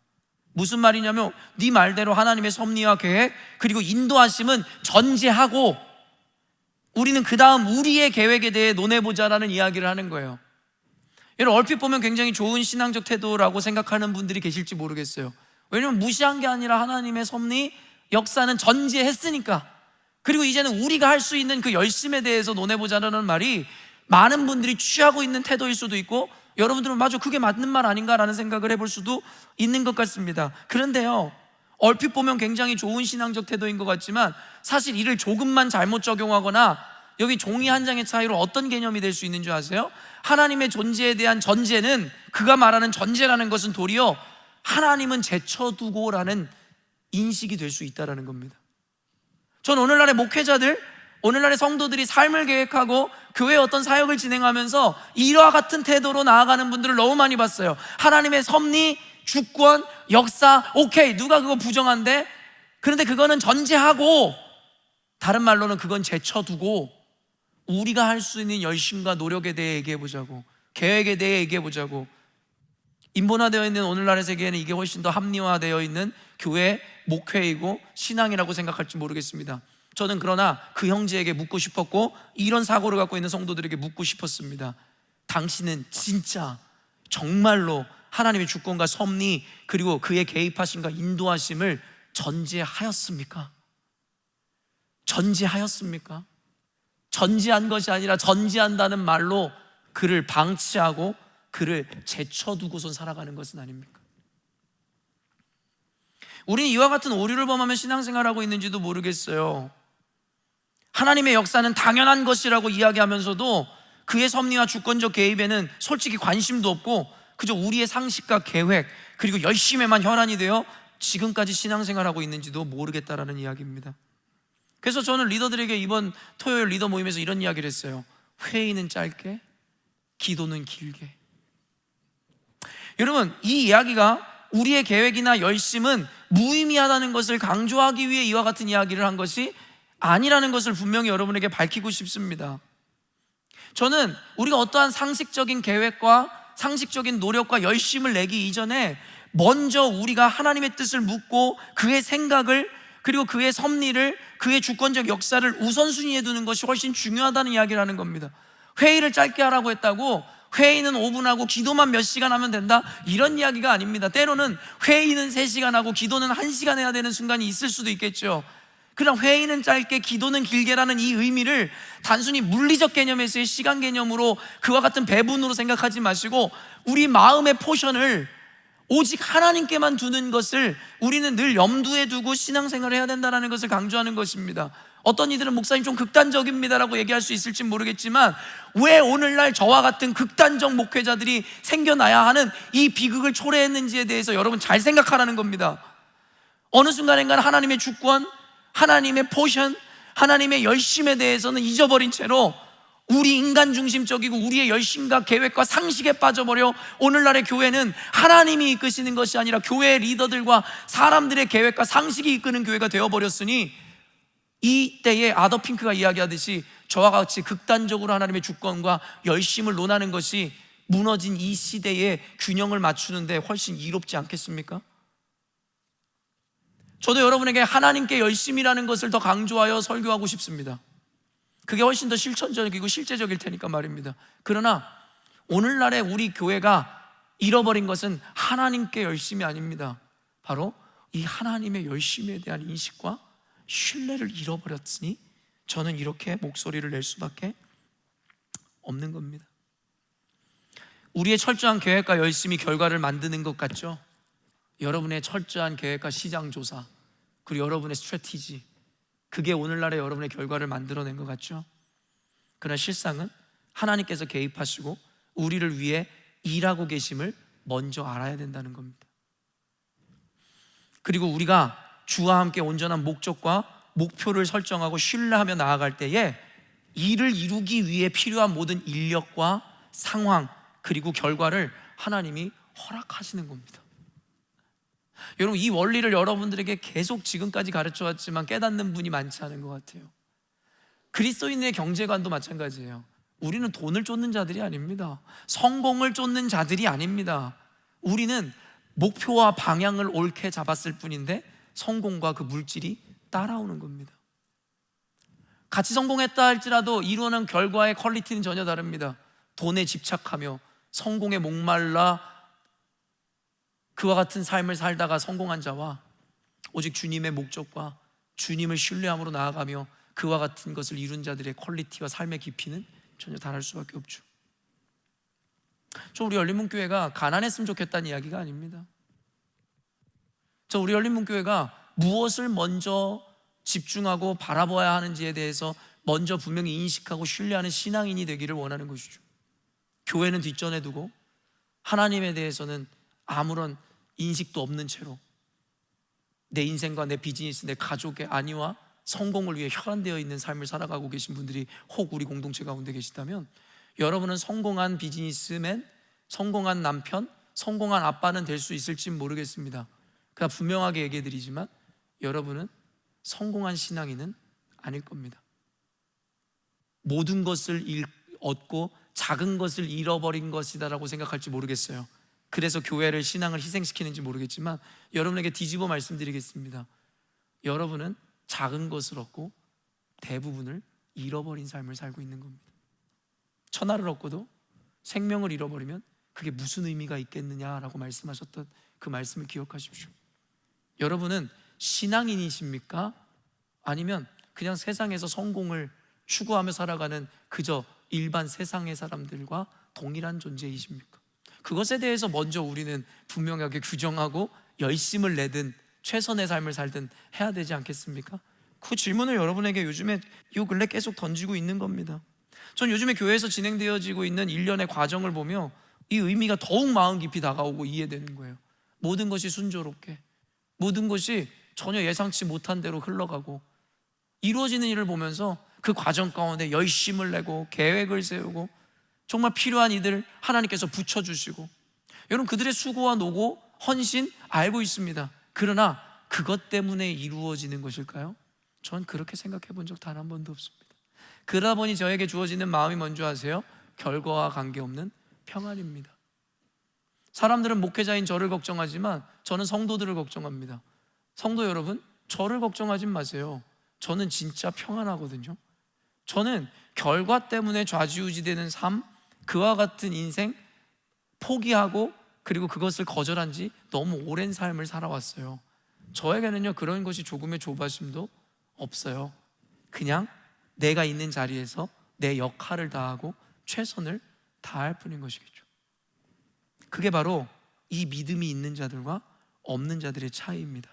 A: 무슨 말이냐면 네 말대로 하나님의 섭리와 계획 그리고 인도하심은 전제하고 우리는 그 다음 우리의 계획에 대해 논해보자라는 이야기를 하는 거예요. 여러분, 얼핏 보면 굉장히 좋은 신앙적 태도라고 생각하는 분들이 계실지 모르겠어요. 왜냐면 무시한 게 아니라 하나님의 섭리, 역사는 전제했으니까. 그리고 이제는 우리가 할 수 있는 그 열심에 대해서 논해보자라는 말이 많은 분들이 취하고 있는 태도일 수도 있고, 여러분들은 맞아, 그게 맞는 말 아닌가라는 생각을 해볼 수도 있는 것 같습니다. 그런데요, 얼핏 보면 굉장히 좋은 신앙적 태도인 것 같지만 사실 이를 조금만 잘못 적용하거나 여기 종이 한 장의 차이로 어떤 개념이 될 수 있는 줄 아세요? 하나님의 존재에 대한 전제는, 그가 말하는 전제라는 것은 도리어 하나님은 제쳐두고라는 인식이 될 수 있다는 겁니다. 전 오늘날의 목회자들, 오늘날의 성도들이 삶을 계획하고 교회의 어떤 사역을 진행하면서 이와 같은 태도로 나아가는 분들을 너무 많이 봤어요. 하나님의 섭리, 주권, 역사, 오케이, 누가 그거 부정한데? 그런데 그거는 전제하고, 다른 말로는 그건 제쳐두고 우리가 할 수 있는 열심과 노력에 대해 얘기해보자고, 계획에 대해 얘기해보자고. 인본화되어 있는 오늘날의 세계에는 이게 훨씬 더 합리화되어 있는 교회 목회이고 신앙이라고 생각할지 모르겠습니다. 저는 그러나 그 형제에게 묻고 싶었고, 이런 사고를 갖고 있는 성도들에게 묻고 싶었습니다. 당신은 진짜 정말로 하나님의 주권과 섭리 그리고 그의 개입하심과 인도하심을 전제하였습니까? 전제하였습니까? 전제한 것이 아니라 전제한다는 말로 그를 방치하고 그를 제쳐두고선 살아가는 것은 아닙니까? 우리는 이와 같은 오류를 범하며 신앙생활하고 있는지도 모르겠어요. 하나님의 역사는 당연한 것이라고 이야기하면서도 그의 섭리와 주권적 개입에는 솔직히 관심도 없고 그저 우리의 상식과 계획 그리고 열심에만 혈안이 되어 지금까지 신앙생활하고 있는지도 모르겠다라는 이야기입니다. 그래서 저는 리더들에게 이번 토요일 리더 모임에서 이런 이야기를 했어요. 회의는 짧게, 기도는 길게. 여러분, 이 이야기가 우리의 계획이나 열심은 무의미하다는 것을 강조하기 위해 이와 같은 이야기를 한 것이 아니라는 것을 분명히 여러분에게 밝히고 싶습니다. 저는 우리가 어떠한 상식적인 계획과 상식적인 노력과 열심을 내기 이전에 먼저 우리가 하나님의 뜻을 묻고 그의 생각을 그리고 그의 섭리를, 그의 주권적 역사를 우선순위에 두는 것이 훨씬 중요하다는 이야기를 하는 겁니다. 회의를 짧게 하라고 했다고 회의는 5분 하고 기도만 몇 시간 하면 된다? 이런 이야기가 아닙니다. 때로는 회의는 3시간 하고 기도는 1시간 해야 되는 순간이 있을 수도 있겠죠. 그냥 회의는 짧게 기도는 길게라는 이 의미를 단순히 물리적 개념에서의 시간 개념으로 그와 같은 배분으로 생각하지 마시고 우리 마음의 포션을 오직 하나님께만 두는 것을 우리는 늘 염두에 두고 신앙생활을 해야 된다는 것을 강조하는 것입니다. 어떤 이들은 목사님 좀 극단적입니다라고 얘기할 수 있을지 모르겠지만, 왜 오늘날 저와 같은 극단적 목회자들이 생겨나야 하는 이 비극을 초래했는지에 대해서 여러분 잘 생각하라는 겁니다. 어느 순간인가 하나님의 주권, 하나님의 포션, 하나님의 열심에 대해서는 잊어버린 채로 우리 인간 중심적이고 우리의 열심과 계획과 상식에 빠져버려 오늘날의 교회는 하나님이 이끄시는 것이 아니라 교회의 리더들과 사람들의 계획과 상식이 이끄는 교회가 되어버렸으니, 이때에 아더 핑크가 이야기하듯이 저와 같이 극단적으로 하나님의 주권과 열심을 논하는 것이 무너진 이 시대의 균형을 맞추는데 훨씬 이롭지 않겠습니까? 저도 여러분에게 하나님께 열심이라는 것을 더 강조하여 설교하고 싶습니다. 그게 훨씬 더 실천적이고 실제적일 테니까 말입니다. 그러나 오늘날의 우리 교회가 잃어버린 것은 하나님께 열심이 아닙니다. 바로 이 하나님의 열심에 대한 인식과 신뢰를 잃어버렸으니 저는 이렇게 목소리를 낼 수밖에 없는 겁니다. 우리의 철저한 계획과 열심이 결과를 만드는 것 같죠? 여러분의 철저한 계획과 시장조사, 그리고 여러분의 스트래티지, 그게 오늘날의 여러분의 결과를 만들어낸 것 같죠? 그러나 실상은 하나님께서 개입하시고 우리를 위해 일하고 계심을 먼저 알아야 된다는 겁니다. 그리고 우리가 주와 함께 온전한 목적과 목표를 설정하고 신뢰하며 나아갈 때에 일을 이루기 위해 필요한 모든 인력과 상황, 그리고 결과를 하나님이 허락하시는 겁니다. 여러분, 이 원리를 여러분들에게 계속 지금까지 가르쳐 왔지만 깨닫는 분이 많지 않은 것 같아요. 그리스도인의 경제관도 마찬가지예요. 우리는 돈을 쫓는 자들이 아닙니다. 성공을 쫓는 자들이 아닙니다. 우리는 목표와 방향을 옳게 잡았을 뿐인데 성공과 그 물질이 따라오는 겁니다. 같이 성공했다 할지라도 이루어낸 결과의 퀄리티는 전혀 다릅니다. 돈에 집착하며 성공에 목말라 그와 같은 삶을 살다가 성공한 자와 오직 주님의 목적과 주님을 신뢰함으로 나아가며 그와 같은 것을 이룬 자들의 퀄리티와 삶의 깊이는 전혀 다를 수밖에 없죠. 저 우리 열린문교회가 가난했으면 좋겠다는 이야기가 아닙니다. 저 우리 열린문교회가 무엇을 먼저 집중하고 바라봐야 하는지에 대해서 먼저 분명히 인식하고 신뢰하는 신앙인이 되기를 원하는 것이죠. 교회는 뒷전에 두고 하나님에 대해서는 아무런 인식도 없는 채로 내 인생과 내 비즈니스, 내 가족의 안위와 성공을 위해 혈안되어 있는 삶을 살아가고 계신 분들이 혹 우리 공동체 가운데 계시다면, 여러분은 성공한 비즈니스맨, 성공한 남편, 성공한 아빠는 될 수 있을지 모르겠습니다. 그러나 분명하게 얘기해 드리지만 여러분은 성공한 신앙인은 아닐 겁니다. 모든 것을 얻고 작은 것을 잃어버린 것이다라고 생각할지 모르겠어요. 그래서 교회를, 신앙을 희생시키는지 모르겠지만 여러분에게 뒤집어 말씀드리겠습니다. 여러분은 작은 것을 얻고 대부분을 잃어버린 삶을 살고 있는 겁니다. 천하를 얻고도 생명을 잃어버리면 그게 무슨 의미가 있겠느냐라고 말씀하셨던 그 말씀을 기억하십시오. 여러분은 신앙인이십니까? 아니면 그냥 세상에서 성공을 추구하며 살아가는 그저 일반 세상의 사람들과 동일한 존재이십니까? 그것에 대해서 먼저 우리는 분명하게 규정하고 열심을 내든 최선의 삶을 살든 해야 되지 않겠습니까? 그 질문을 여러분에게 요즘에 요 근래 계속 던지고 있는 겁니다. 전 요즘에 교회에서 진행되어지고 있는 일련의 과정을 보며 이 의미가 더욱 마음 깊이 다가오고 이해되는 거예요. 모든 것이 순조롭게, 모든 것이 전혀 예상치 못한 대로 흘러가고 이루어지는 일을 보면서 그 과정 가운데 열심을 내고 계획을 세우고 정말 필요한 이들을 하나님께서 붙여주시고, 여러분 그들의 수고와 노고, 헌신 알고 있습니다. 그러나 그것 때문에 이루어지는 것일까요? 전 그렇게 생각해 본 적 단 한 번도 없습니다. 그러다 보니 저에게 주어지는 마음이 뭔지 아세요? 결과와 관계없는 평안입니다. 사람들은 목회자인 저를 걱정하지만 저는 성도들을 걱정합니다. 성도 여러분, 저를 걱정하지 마세요. 저는 진짜 평안하거든요. 저는 결과 때문에 좌지우지되는 삶, 그와 같은 인생 포기하고 그리고 그것을 거절한 지 너무 오랜 삶을 살아왔어요. 저에게는요 그런 것이 조금의 조바심도 없어요. 그냥 내가 있는 자리에서 내 역할을 다하고 최선을 다할 뿐인 것이겠죠. 그게 바로 이 믿음이 있는 자들과 없는 자들의 차이입니다.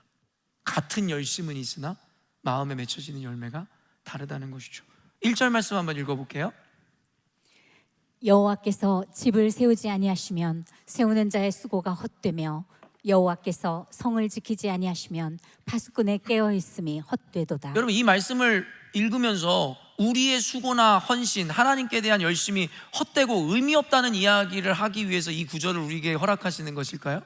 A: 같은 열심은 있으나 마음에 맺혀지는 열매가 다르다는 것이죠. 1절 말씀 한번 읽어볼게요.
B: 여호와께서 집을 세우지 아니하시면 세우는 자의 수고가 헛되며 여호와께서 성을 지키지 아니하시면 파수꾼의 깨어 있음이 헛되도다.
A: 여러분, 이 말씀을 읽으면서 우리의 수고나 헌신, 하나님께 대한 열심이 헛되고 의미 없다는 이야기를 하기 위해서 이 구절을 우리에게 허락하시는 것일까요?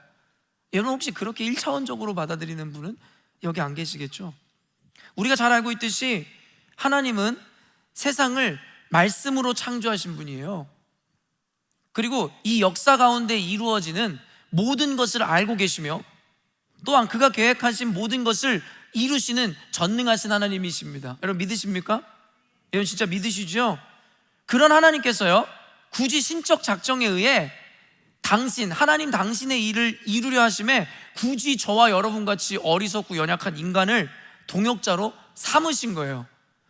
A: 여러분, 혹시 그렇게 1차원적으로 받아들이는 분은 여기 안 계시겠죠? 우리가 잘 알고 있듯이 하나님은 세상을 말씀으로 창조하신 분이에요. 그리고 이 역사 가운데 이루어지는 모든 것을 알고 계시며 또한 그가 계획하신 모든 것을 이루시는 전능하신 하나님이십니다. 여러분, 믿으십니까? 여러분, 진짜 믿으시죠? 그런 하나님께서요, 굳이 신적 작정에 의해 하나님 당신의 일을 이루려 하심에 굳이 저와 여러분같이 어리석고 연약한 인간을 동역자로 삼으신 거예요.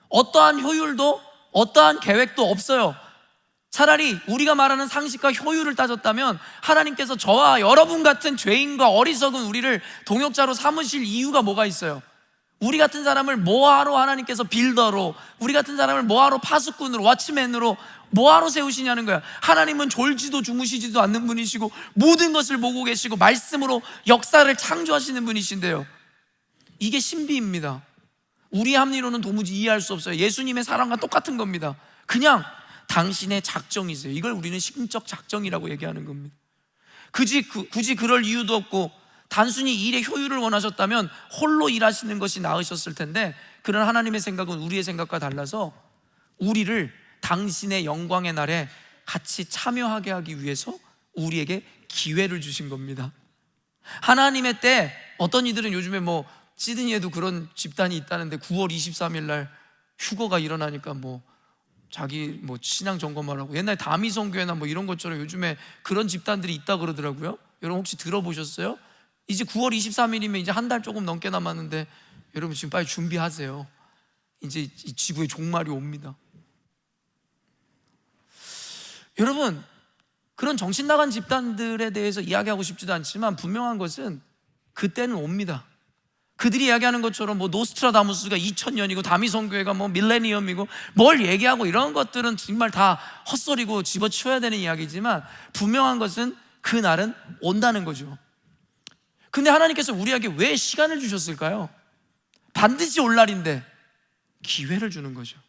A: 어떠한 효율도 어떠한 계획도 없어요. 차라리 우리가 말하는 상식과 효율을 따졌다면 하나님께서 저와 여러분 같은 죄인과 어리석은 우리를 동역자로 삼으실 이유가 뭐가 있어요? 우리 같은 사람을 뭐하러 하나님께서 빌더로, 우리 같은 사람을 뭐하러 파수꾼으로, 왓츠맨으로 뭐하러 세우시냐는 거야. 하나님은 졸지도 주무시지도 않는 분이시고 모든 것을 보고 계시고 말씀으로 역사를 창조하시는 분이신데요, 이게 신비입니다. 우리의 합리로는 도무지 이해할 수 없어요. 예수님의 사랑과 똑같은 겁니다. 그냥 당신의 작정이세요. 이걸 우리는 신적 작정이라고 얘기하는 겁니다. 굳이 그럴 이유도 없고 단순히 일의 효율을 원하셨다면 홀로 일하시는 것이 나으셨을 텐데, 그런 하나님의 생각은 우리의 생각과 달라서 우리를 당신의 영광의 날에 같이 참여하게 하기 위해서 우리에게 기회를 주신 겁니다. 하나님의 때, 어떤 이들은 요즘에 시드니에도 그런 집단이 있다는데 9월 23일 날 휴거가 일어나니까 자기 신앙 점검을 하고, 옛날에 다미성교회나 이런 것처럼 요즘에 그런 집단들이 있다 그러더라고요. 여러분, 혹시 들어보셨어요? 이제 9월 23일이면 이제 한 달 조금 넘게 남았는데 여러분 지금 빨리 준비하세요. 이제 이 지구의 종말이 옵니다. 여러분, 그런 정신 나간 집단들에 대해서 이야기하고 싶지도 않지만 분명한 것은 그때는 옵니다. 그들이 이야기하는 것처럼 노스트라다무스가 2000년이고 다미성교회가 밀레니엄이고 뭘 얘기하고 이런 것들은 정말 다 헛소리고 집어치워야 되는 이야기지만 분명한 것은 그날은 온다는 거죠. 근데 하나님께서 우리에게 왜 시간을 주셨을까요? 반드시 올 날인데 기회를 주는 거죠.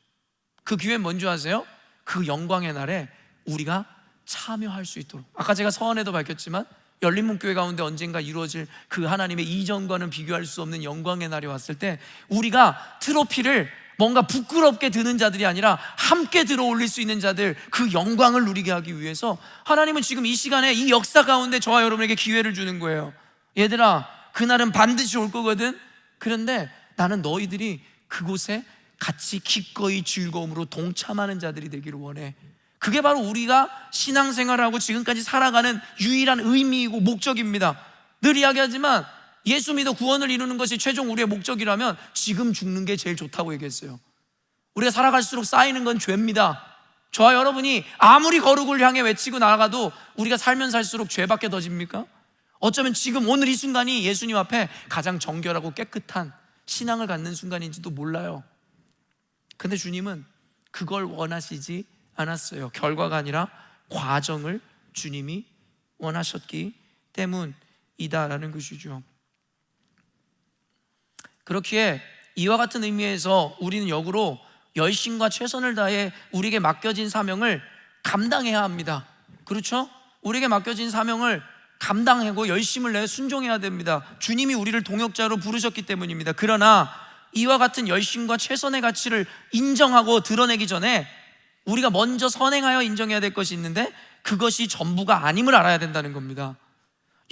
A: 그 기회는 뭔지 아세요? 그 영광의 날에 우리가 참여할 수 있도록, 아까 제가 서원에도 밝혔지만 열린문교회 가운데 언젠가 이루어질 그 하나님의 이전과는 비교할 수 없는 영광의 날이 왔을 때 우리가 트로피를 뭔가 부끄럽게 드는 자들이 아니라 함께 들어 올릴 수 있는 자들, 그 영광을 누리게 하기 위해서 하나님은 지금 이 시간에 이 역사 가운데 저와 여러분에게 기회를 주는 거예요. 얘들아, 그날은 반드시 올 거거든. 그런데 나는 너희들이 그곳에 같이 기꺼이 즐거움으로 동참하는 자들이 되기를 원해. 그게 바로 우리가 신앙생활하고 지금까지 살아가는 유일한 의미이고 목적입니다. 늘 이야기하지만 예수 믿어 구원을 이루는 것이 최종 우리의 목적이라면 지금 죽는 게 제일 좋다고 얘기했어요. 우리가 살아갈수록 쌓이는 건 죄입니다. 저와 여러분이 아무리 거룩을 향해 외치고 나아가도 우리가 살면 살수록 죄밖에 더 집니까? 어쩌면 지금 오늘 이 순간이 예수님 앞에 가장 정결하고 깨끗한 신앙을 갖는 순간인지도 몰라요. 근데 주님은 그걸 원하시지 않았어요. 결과가 아니라 과정을 주님이 원하셨기 때문이다라는 것이죠. 그렇기에 이와 같은 의미에서 우리는 역으로 열심과 최선을 다해 우리에게 맡겨진 사명을 감당해야 합니다. 그렇죠? 우리에게 맡겨진 사명을 감당하고 열심을 내 순종해야 됩니다. 주님이 우리를 동역자로 부르셨기 때문입니다. 그러나 이와 같은 열심과 최선의 가치를 인정하고 드러내기 전에 우리가 먼저 선행하여 인정해야 될 것이 있는데 그것이 전부가 아님을 알아야 된다는 겁니다.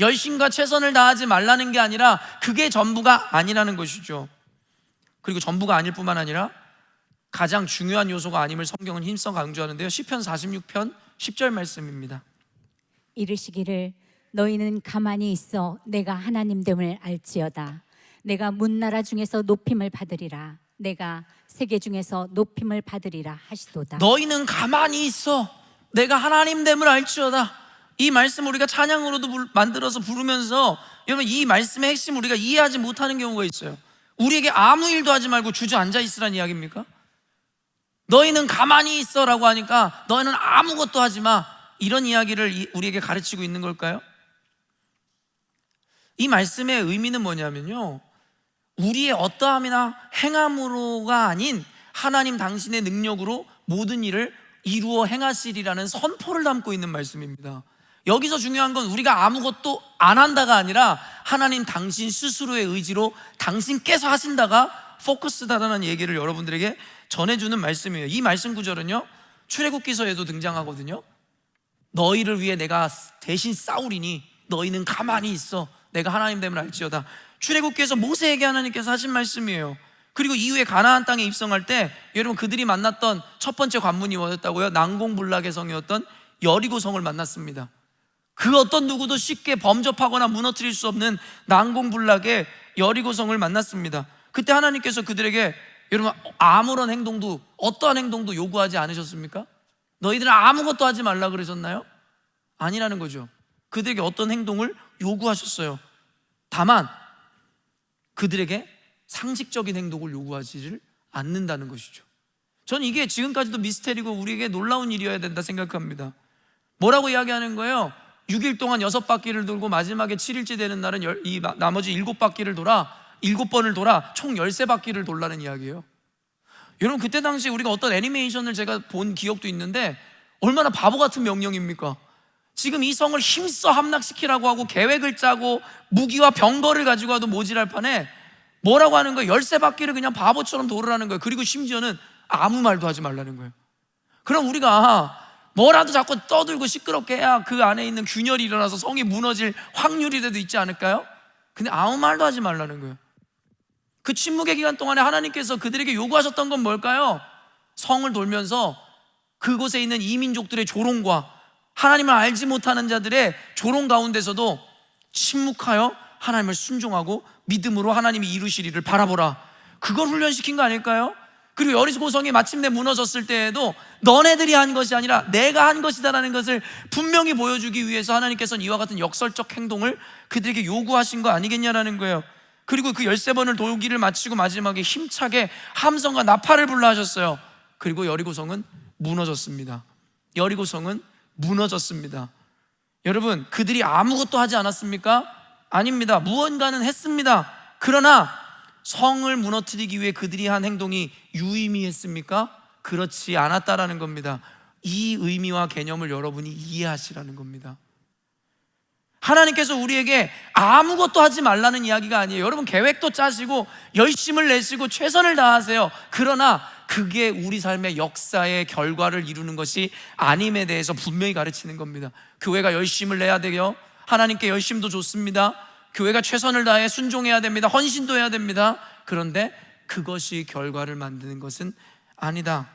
A: 열심과 최선을 다하지 말라는 게 아니라 그게 전부가 아니라는 것이죠. 그리고 전부가 아닐 뿐만 아니라 가장 중요한 요소가 아님을 성경은 힘써 강조하는데요, 시편 46편 10절 말씀입니다.
B: 이르시기를 너희는 가만히 있어 내가 하나님됨을 알지어다. 내가 문나라 중에서 높임을 받으리라. 내가 세계 중에서 높임을 받으리라 하시도다.
A: 너희는 가만히 있어 내가 하나님됨을 알지어다. 이 말씀 우리가 찬양으로도 만들어서 부르면서 여러분, 이 말씀의 핵심 우리가 이해하지 못하는 경우가 있어요. 우리에게 아무 일도 하지 말고 주저앉아 있으라는 이야기입니까? 너희는 가만히 있어라고 하니까 너희는 아무것도 하지 마, 이런 이야기를 우리에게 가르치고 있는 걸까요? 이 말씀의 의미는 뭐냐면요, 우리의 어떠함이나 행함으로가 아닌 하나님 당신의 능력으로 모든 일을 이루어 행하시리라는 선포를 담고 있는 말씀입니다. 여기서 중요한 건 우리가 아무것도 안 한다가 아니라 하나님 당신 스스로의 의지로 당신께서 하신다가 포커스다라는 얘기를 여러분들에게 전해주는 말씀이에요. 이 말씀 구절은요, 출애굽기서에도 등장하거든요. 너희를 위해 내가 대신 싸우리니 너희는 가만히 있어, 내가 하나님 됨을 알지어다. 출애굽기에서 모세에게 하나님께서 하신 말씀이에요. 그리고 이후에 가나안 땅에 입성할 때 여러분, 그들이 만났던 첫 번째 관문이 뭐였다고요? 난공불락의 성이었던 여리고성을 만났습니다. 그 어떤 누구도 쉽게 범접하거나 무너뜨릴 수 없는 난공불락의 여리고성을 만났습니다. 그때 하나님께서 그들에게 여러분, 아무런 행동도, 어떠한 행동도 요구하지 않으셨습니까? 너희들은 아무것도 하지 말라 그러셨나요? 아니라는 거죠. 그들에게 어떤 행동을 요구하셨어요. 다만 그들에게 상식적인 행동을 요구하지를 않는다는 것이죠. 저는 이게 지금까지도 미스테리고 우리에게 놀라운 일이어야 된다 생각합니다. 뭐라고 이야기하는 거예요? 6일 동안 6바퀴를 돌고 마지막에 7일째 되는 날은 이 나머지 7바퀴를 돌아, 7번을 돌아 총 13바퀴를 돌라는 이야기예요. 여러분, 그때 당시 우리가 어떤 애니메이션을 제가 본 기억도 있는데 얼마나 바보 같은 명령입니까? 지금 이 성을 힘써 함락시키라고 하고 계획을 짜고 무기와 병거를 가지고 와도 모질할 판에 뭐라고 하는 거예요? 13바퀴를 그냥 바보처럼 돌으라는 거예요. 그리고 심지어는 아무 말도 하지 말라는 거예요. 그럼 우리가 뭐라도 자꾸 떠들고 시끄럽게 해야 그 안에 있는 균열이 일어나서 성이 무너질 확률이라도 있지 않을까요? 근데 아무 말도 하지 말라는 거예요. 그 침묵의 기간 동안에 하나님께서 그들에게 요구하셨던 건 뭘까요? 성을 돌면서 그곳에 있는 이민족들의 조롱과 하나님을 알지 못하는 자들의 조롱 가운데서도 침묵하여 하나님을 순종하고 믿음으로 하나님이 이루시리를 바라보라, 그걸 훈련시킨 거 아닐까요? 그리고 여리고성이 마침내 무너졌을 때에도 너네들이 한 것이 아니라 내가 한 것이다라는 것을 분명히 보여주기 위해서 하나님께서는 이와 같은 역설적 행동을 그들에게 요구하신 거 아니겠냐라는 거예요. 그리고 그 13번을 돌기를 마치고 마지막에 힘차게 함성과 나팔을 불러 하셨어요. 그리고 여리고성은 무너졌습니다. 여리고성은 무너졌습니다. 여러분, 그들이 아무것도 하지 않았습니까? 아닙니다. 무언가는 했습니다. 그러나 성을 무너뜨리기 위해 그들이 한 행동이 유의미했습니까? 그렇지 않았다라는 겁니다. 이 의미와 개념을 여러분이 이해하시라는 겁니다. 하나님께서 우리에게 아무것도 하지 말라는 이야기가 아니에요. 여러분, 계획도 짜시고 열심을 내시고 최선을 다하세요. 그러나 그게 우리 삶의 역사의 결과를 이루는 것이 아님에 대해서 분명히 가르치는 겁니다. 교회가 열심을 내야 돼요. 하나님께 열심도 좋습니다. 교회가 최선을 다해 순종해야 됩니다. 헌신도 해야 됩니다. 그런데 그것이 결과를 만드는 것은 아니다.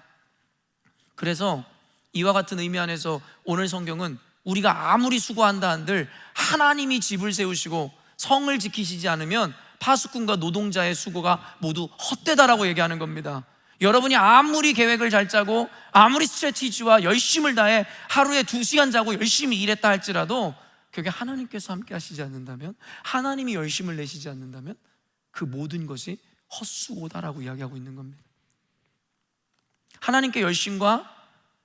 A: 그래서 이와 같은 의미 안에서 오늘 성경은 우리가 아무리 수고한다 한들 하나님이 집을 세우시고 성을 지키시지 않으면 파수꾼과 노동자의 수고가 모두 헛되다라고 얘기하는 겁니다. 여러분이 아무리 계획을 잘 짜고 아무리 스트래티지와 열심을 다해 하루에 2시간 자고 열심히 일했다 할지라도 그게 하나님께서 함께 하시지 않는다면, 하나님이 열심을 내시지 않는다면 그 모든 것이 헛수고다라고 이야기하고 있는 겁니다. 하나님께 열심과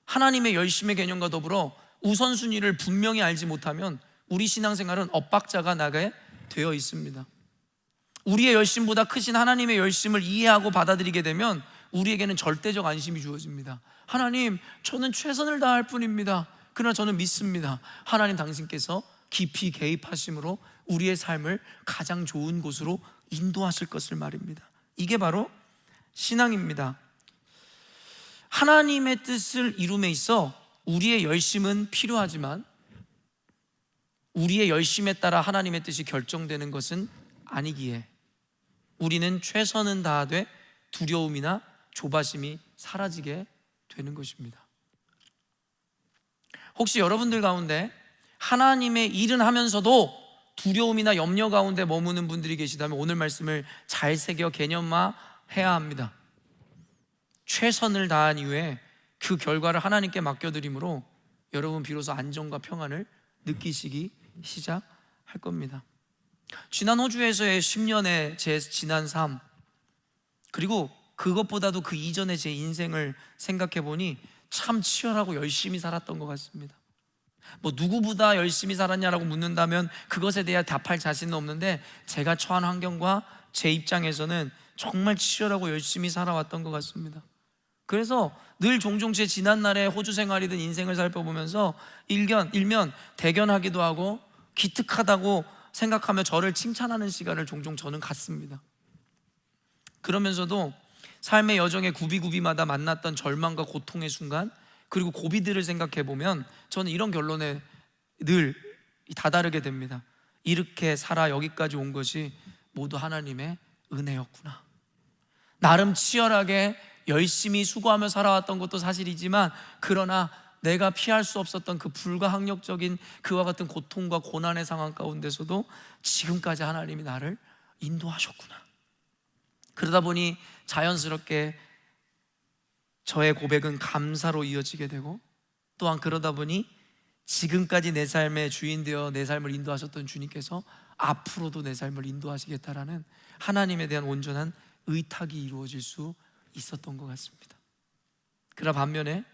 A: 하나님의 열심의 개념과 더불어 우선순위를 분명히 알지 못하면 우리 신앙생활은 엇박자가 나게 되어 있습니다. 우리의 열심보다 크신 하나님의 열심을 이해하고 받아들이게 되면 우리에게는 절대적 안심이 주어집니다. 하나님, 저는 최선을 다할 뿐입니다. 그러나 저는 믿습니다. 하나님 당신께서 깊이 개입하심으로 우리의 삶을 가장 좋은 곳으로 인도하실 것을 말입니다. 이게 바로 신앙입니다. 하나님의 뜻을 이룸에 있어 우리의 열심은 필요하지만 우리의 열심에 따라 하나님의 뜻이 결정되는 것은 아니기에 우리는 최선은 다하되 두려움이나 조바심이 사라지게 되는 것입니다. 혹시 여러분들 가운데 하나님의 일은 하면서도 두려움이나 염려 가운데 머무는 분들이 계시다면 오늘 말씀을 잘 새겨 개념화해야 합니다. 최선을 다한 이후에 그 결과를 하나님께 맡겨드림으로 여러분 비로소 안정과 평안을 느끼시기 시작할 겁니다. 지난 호주에서의 10년의 제 지난 삶, 그리고 그것보다도 그 이전에 제 인생을 생각해 보니 참 치열하고 열심히 살았던 것 같습니다. 뭐 누구보다 열심히 살았냐라고 묻는다면 그것에 대해 답할 자신은 없는데, 제가 처한 환경과 제 입장에서는 정말 치열하고 열심히 살아왔던 것 같습니다. 그래서 늘 종종 제 지난날의 호주 생활이든 인생을 살펴보면서 일면 대견하기도 하고 기특하다고 생각하며 저를 칭찬하는 시간을 종종 저는 갖습니다. 그러면서도 삶의 여정의 구비구비마다 만났던 절망과 고통의 순간, 그리고 고비들을 생각해 보면 저는 이런 결론에 늘 다다르게 됩니다. 이렇게 살아 여기까지 온 것이 모두 하나님의 은혜였구나. 나름 치열하게 열심히 수고하며 살아왔던 것도 사실이지만, 그러나 내가 피할 수 없었던 그 불가항력적인 그와 같은 고통과 고난의 상황 가운데서도 지금까지 하나님이 나를 인도하셨구나. 그러다 보니 자연스럽게 저의 고백은 감사로 이어지게 되고, 또한 그러다 보니 지금까지 내 삶의 주인 되어 내 삶을 인도하셨던 주님께서 앞으로도 내 삶을 인도하시겠다라는 하나님에 대한 온전한 의탁이 이루어질 수 있었던 것 같습니다. 그러나 반면에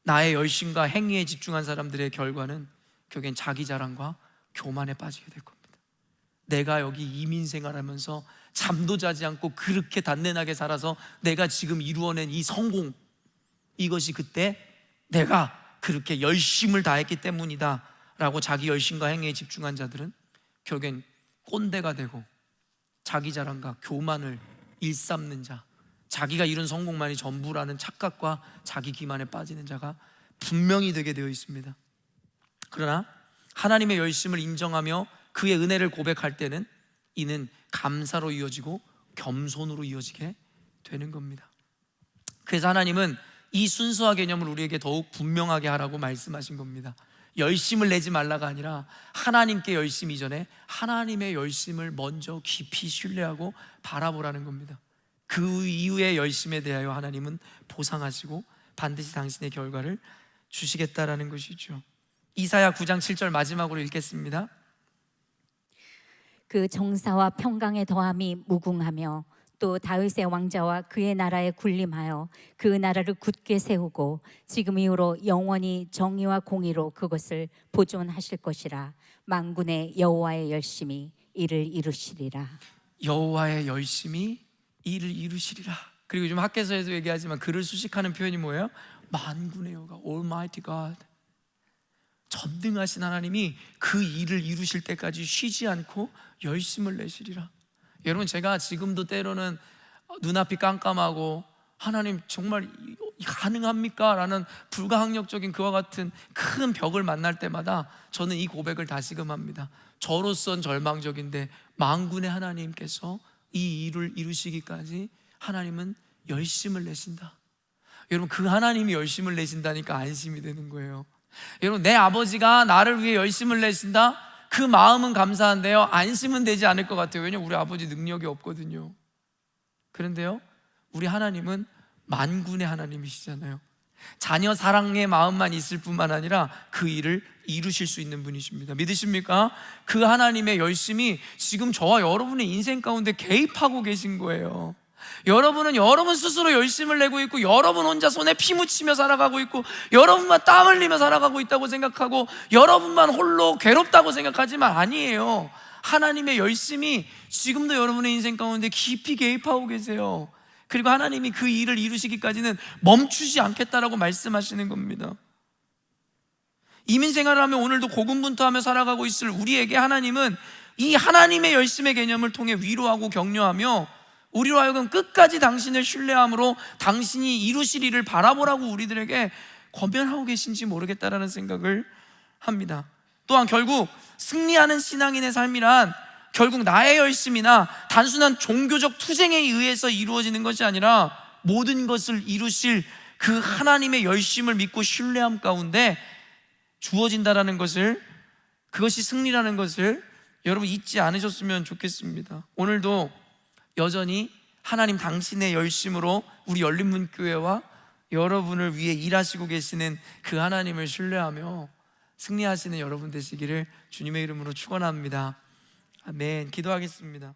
A: 나의 열심과 행위에 집중한 사람들의 결과는 결국엔 자기 자랑과 교만에 빠지게 될 겁니다. 내가 여기 이민 생활하면서 잠도 자지 않고 그렇게 단단하게 살아서 내가 지금 이루어낸 이 성공, 이것이 그때 내가 그렇게 열심을 다했기 때문이다 라고 자기 열심과 행위에 집중한 자들은 결국엔 꼰대가 되고 자기 자랑과 교만을 일삼는 자, 자기가 이룬 성공만이 전부라는 착각과 자기 기만에 빠지는 자가 분명히 되게 되어 있습니다. 그러나 하나님의 열심을 인정하며 그의 은혜를 고백할 때는 이는 감사로 이어지고 겸손으로 이어지게 되는 겁니다. 그래서 하나님은 이 순수화 개념을 우리에게 더욱 분명하게 하라고 말씀하신 겁니다. 열심을 내지 말라가 아니라 하나님께 열심 이전에 하나님의 열심을 먼저 깊이 신뢰하고 바라보라는 겁니다. 그 이후의 열심에 대하여 하나님은 보상하시고 반드시 당신의 결과를 주시겠다라는 것이죠. 이사야 9장 7절 마지막으로 읽겠습니다.
B: 그 정사와 평강의 더함이 무궁하며 또 다윗의 왕자와 그의 나라에 군림하여 그 나라를 굳게 세우고 지금 이후로 영원히 정의와 공의로 그것을 보존하실 것이라. 만군의 여호와의 열심이 이를 이루시리라.
A: 여호와의 열심이 이를 이루시리라. 그리고 요즘 학개서에도 얘기하지만 그를 수식하는 표현이 뭐예요? 만군의 여호와, Almighty God. 전능하신 하나님이 그 일을 이루실 때까지 쉬지 않고 열심을 내시리라. 여러분, 제가 지금도 때로는 눈앞이 깜깜하고 하나님 정말 가능합니까? 라는 불가항력적인 그와 같은 큰 벽을 만날 때마다 저는 이 고백을 다시금 합니다. 저로선 절망적인데 만군의 하나님께서 이 일을 이루시기까지 하나님은 열심을 내신다. 여러분, 그 하나님이 열심을 내신다니까 안심이 되는 거예요. 여러분, 내 아버지가 나를 위해 열심을 내신다? 그 마음은 감사한데요, 안심은 되지 않을 것 같아요. 왜냐하면 우리 아버지 능력이 없거든요. 그런데요, 우리 하나님은 만군의 하나님이시잖아요. 자녀 사랑의 마음만 있을 뿐만 아니라 그 일을 이루실 수 있는 분이십니다. 믿으십니까? 그 하나님의 열심이 지금 저와 여러분의 인생 가운데 개입하고 계신 거예요. 여러분은 여러분 스스로 열심을 내고 있고, 여러분 혼자 손에 피 묻히며 살아가고 있고, 여러분만 땀 흘리며 살아가고 있다고 생각하고, 여러분만 홀로 괴롭다고 생각하지만 아니에요. 하나님의 열심이 지금도 여러분의 인생 가운데 깊이 개입하고 계세요. 그리고 하나님이 그 일을 이루시기까지는 멈추지 않겠다라고 말씀하시는 겁니다. 이민 생활을 하며 오늘도 고군분투하며 살아가고 있을 우리에게 하나님은 이 하나님의 열심의 개념을 통해 위로하고 격려하며 우리로 하여금 끝까지 당신을 신뢰함으로 당신이 이루실 일을 바라보라고 우리들에게 권면하고 계신지 모르겠다라는 생각을 합니다. 또한 결국 승리하는 신앙인의 삶이란 결국 나의 열심이나 단순한 종교적 투쟁에 의해서 이루어지는 것이 아니라 모든 것을 이루실 그 하나님의 열심을 믿고 신뢰함 가운데 주어진다라는 것을, 그것이 승리라는 것을 여러분 잊지 않으셨으면 좋겠습니다. 오늘도 여전히 하나님 당신의 열심으로 우리 열린문교회와 여러분을 위해 일하시고 계시는 그 하나님을 신뢰하며 승리하시는 여러분 되시기를 주님의 이름으로 축원합니다. 아멘. 기도하겠습니다.